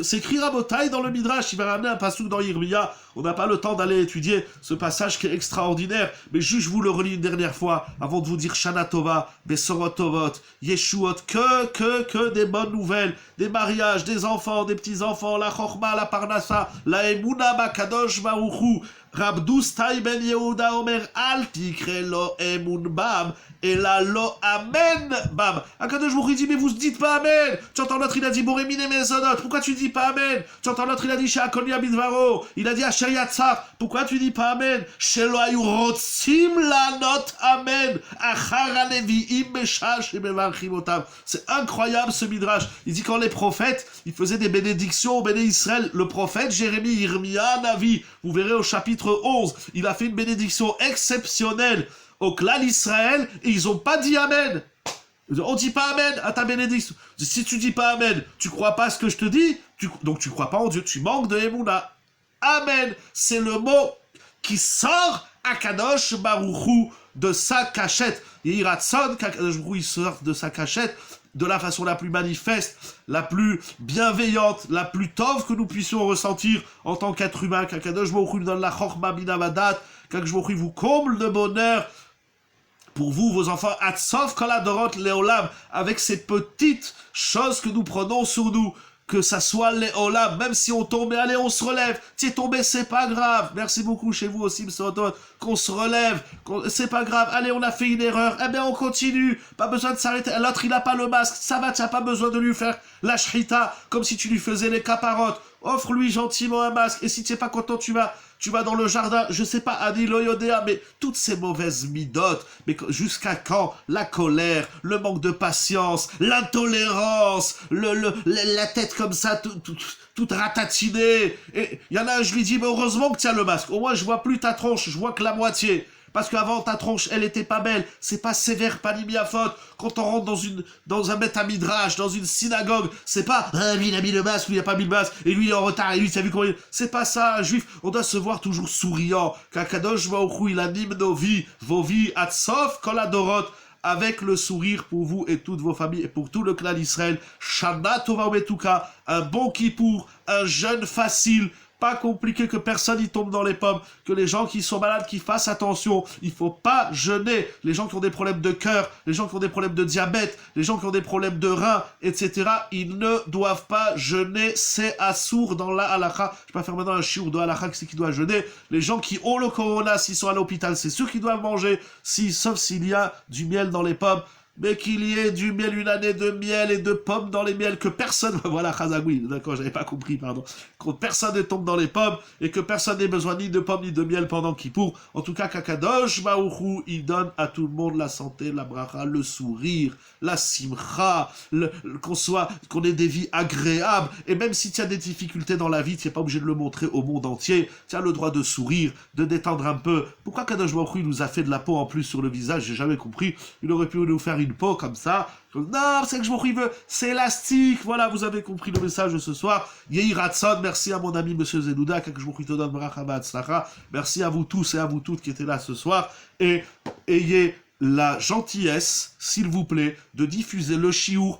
Speaker 1: C'est écrit Rabotai dans le Midrash, il va ramener un passouk dans Yirmiya. On n'a pas le temps d'aller étudier ce passage qui est extraordinaire, mais juste je vous le relis une dernière fois, avant de vous dire Shana Tova, Besorot Tovot, Yeshuot, que des bonnes nouvelles, des mariages, des enfants, des petits-enfants, la Chorma, la Parnassa, la Emuna, Makadosh, Baruchu, Rabdous Tai Ben Yehuda Omer, Al Tikre Lo Emun Bam, et la Lo Amen Bam. Akadosh Baruch dit, mais vous dites pas Amen. Tu entends l'autre, il a dit Boremine Mezonot. Pourquoi tu dis pas Amen? Tu entends l'autre, il a dit Shakonia Bidvaro. Il a dit Asher Yatzar. Pourquoi tu dis pas Amen? Shelo Ayu Rotzim Lanot Amen. Achar Aleviim Meshash et Mevarchim Otam. C'est incroyable ce midrash. Il dit quand les prophètes, ils faisaient des bénédictions au Béné Israël. Le prophète Jérémie, Yirmiya, Navi, vous verrez au chapitre 11, il a fait une bénédiction exceptionnelle au clan Israël et ils n'ont pas dit Amen. On dit pas Amen à ta bénédiction. Si tu dis pas Amen, tu crois pas à ce que je te dis, donc tu crois pas en Dieu, tu manques de Emouna. Amen, c'est le mot qui sort à Kadosh Baruchu de sa cachette. Yiratson, Kadosh Baruchu, il sort de sa cachette de la façon la plus manifeste, la plus bienveillante, la plus tove que nous puissions ressentir en tant qu'être humain. Kadosh Baruchu nous donne la chorma binavadat, Kadosh Baruchu vous comble de bonheur pour vous, vos enfants, Atzov Koladorot Leolam, avec ces petites choses que nous prenons sur nous, que ça soit Leolam, même si on tombe, allez, on se relève, tu es tombé, c'est pas grave, merci beaucoup chez vous aussi, qu'on se relève, c'est pas grave, allez, on a fait une erreur, eh bien on continue, pas besoin de s'arrêter, l'autre il a pas le masque, ça va, tu n'as pas besoin de lui faire la shrita, comme si tu lui faisais les caparottes, offre-lui gentiment un masque, et si tu n'es pas content, tu vas dans le jardin, je sais pas, Adi Loyodea, mais toutes ces mauvaises midotes, mais jusqu'à quand la colère, le manque de patience, l'intolérance, la tête comme ça, toute ratatinée. Et il y en a un, je lui dis, mais heureusement que tu as le masque, au moins je vois plus ta tronche, je vois que la moitié. Parce qu'avant, ta tronche, elle était pas belle. C'est pas sévère, pas à faute. Quand on rentre dans un Betamidrash, dans une synagogue, c'est pas, ah, lui, il a mis le masque, lui, il a pas mis le masque, et lui, il est en retard, et lui, t'as vu comment il... C'est pas ça, un juif. On doit se voir toujours souriant. Kakadosh Baruch il anime nos vies, vos vies, Atsof, Koladorot, avec le sourire pour vous et toutes vos familles, et pour tout le clan d'Israël. Shana Tova Umetuka, un bon Kippour, un jeûne facile, pas compliqué, que personne y tombe dans les pommes, que les gens qui sont malades, qui fassent attention, il faut pas jeûner, les gens qui ont des problèmes de cœur, les gens qui ont des problèmes de diabète, les gens qui ont des problèmes de reins, etc., ils ne doivent pas jeûner, c'est assour dans la halakha. Je vais pas faire maintenant un chiour de halakha, c'est qui doit jeûner, les gens qui ont le corona, s'ils sont à l'hôpital, c'est ceux qui doivent manger, sauf s'il y a du miel dans les pommes, mais qu'il y ait du miel, une année de miel et de pommes dans les miels, que personne, voilà, Chazagui, d'accord, j'avais pas compris, pardon, que personne ne tombe dans les pommes, et que personne n'ait besoin ni de pommes ni de miel pendant Kippour. En tout cas, Kakadosh Baruchu, il donne à tout le monde la santé, la bracha, le sourire, la simcha, qu'on ait des vies agréables, et même si tu as des difficultés dans la vie, tu n'es pas obligé de le montrer au monde entier, tu as le droit de sourire, de détendre un peu. Pourquoi Kadosh Baruchu, il nous a fait de la peau en plus sur le visage, j'ai jamais compris, il aurait pu nous faire une peau comme ça. Non, c'est que je m'en veut, c'est élastique. Voilà, vous avez compris le message de ce soir. Yehi Ratson, merci à mon ami Monsieur Zenouda, que je vous te donne bracha b'hatzlacha. Merci à vous tous et à vous toutes qui étaient là ce soir. Et ayez la gentillesse, s'il vous plaît, de diffuser le chiour.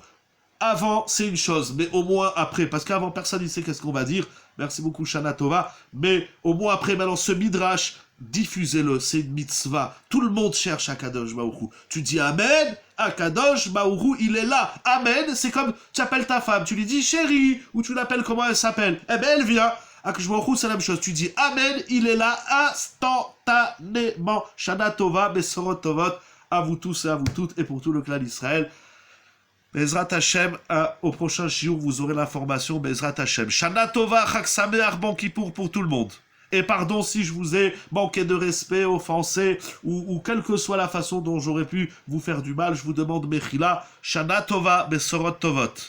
Speaker 1: Avant, c'est une chose, mais au moins après, parce qu'avant, personne ne sait qu'est-ce qu'on va dire. Merci beaucoup, Shana Tova. Mais au moins après, maintenant, ce midrash, diffusez-le, c'est une mitzvah. Tout le monde cherche Akadosh Baruchu. Tu dis Amen, Akadosh Baruchu, il est là. Amen, c'est comme tu appelles ta femme, tu lui dis chérie, ou tu l'appelles comment elle s'appelle. Eh ben, elle vient. Akadosh Baruchu, c'est la même chose. Tu dis Amen, il est là instantanément. Shana Tova, Besorot Tovot, à vous tous et à vous toutes, et pour tout le clan d'Israël. Bezrat Hashem, au prochain shiur, vous aurez l'information. Bezrat Hashem. Shana Tova, Chag Sameach, Bon Kippour pour tout le monde. Et pardon si je vous ai manqué de respect, offensé, ou quelle que soit la façon dont j'aurais pu vous faire du mal, je vous demande Mechila, Shana Tova, Besorot Tovot.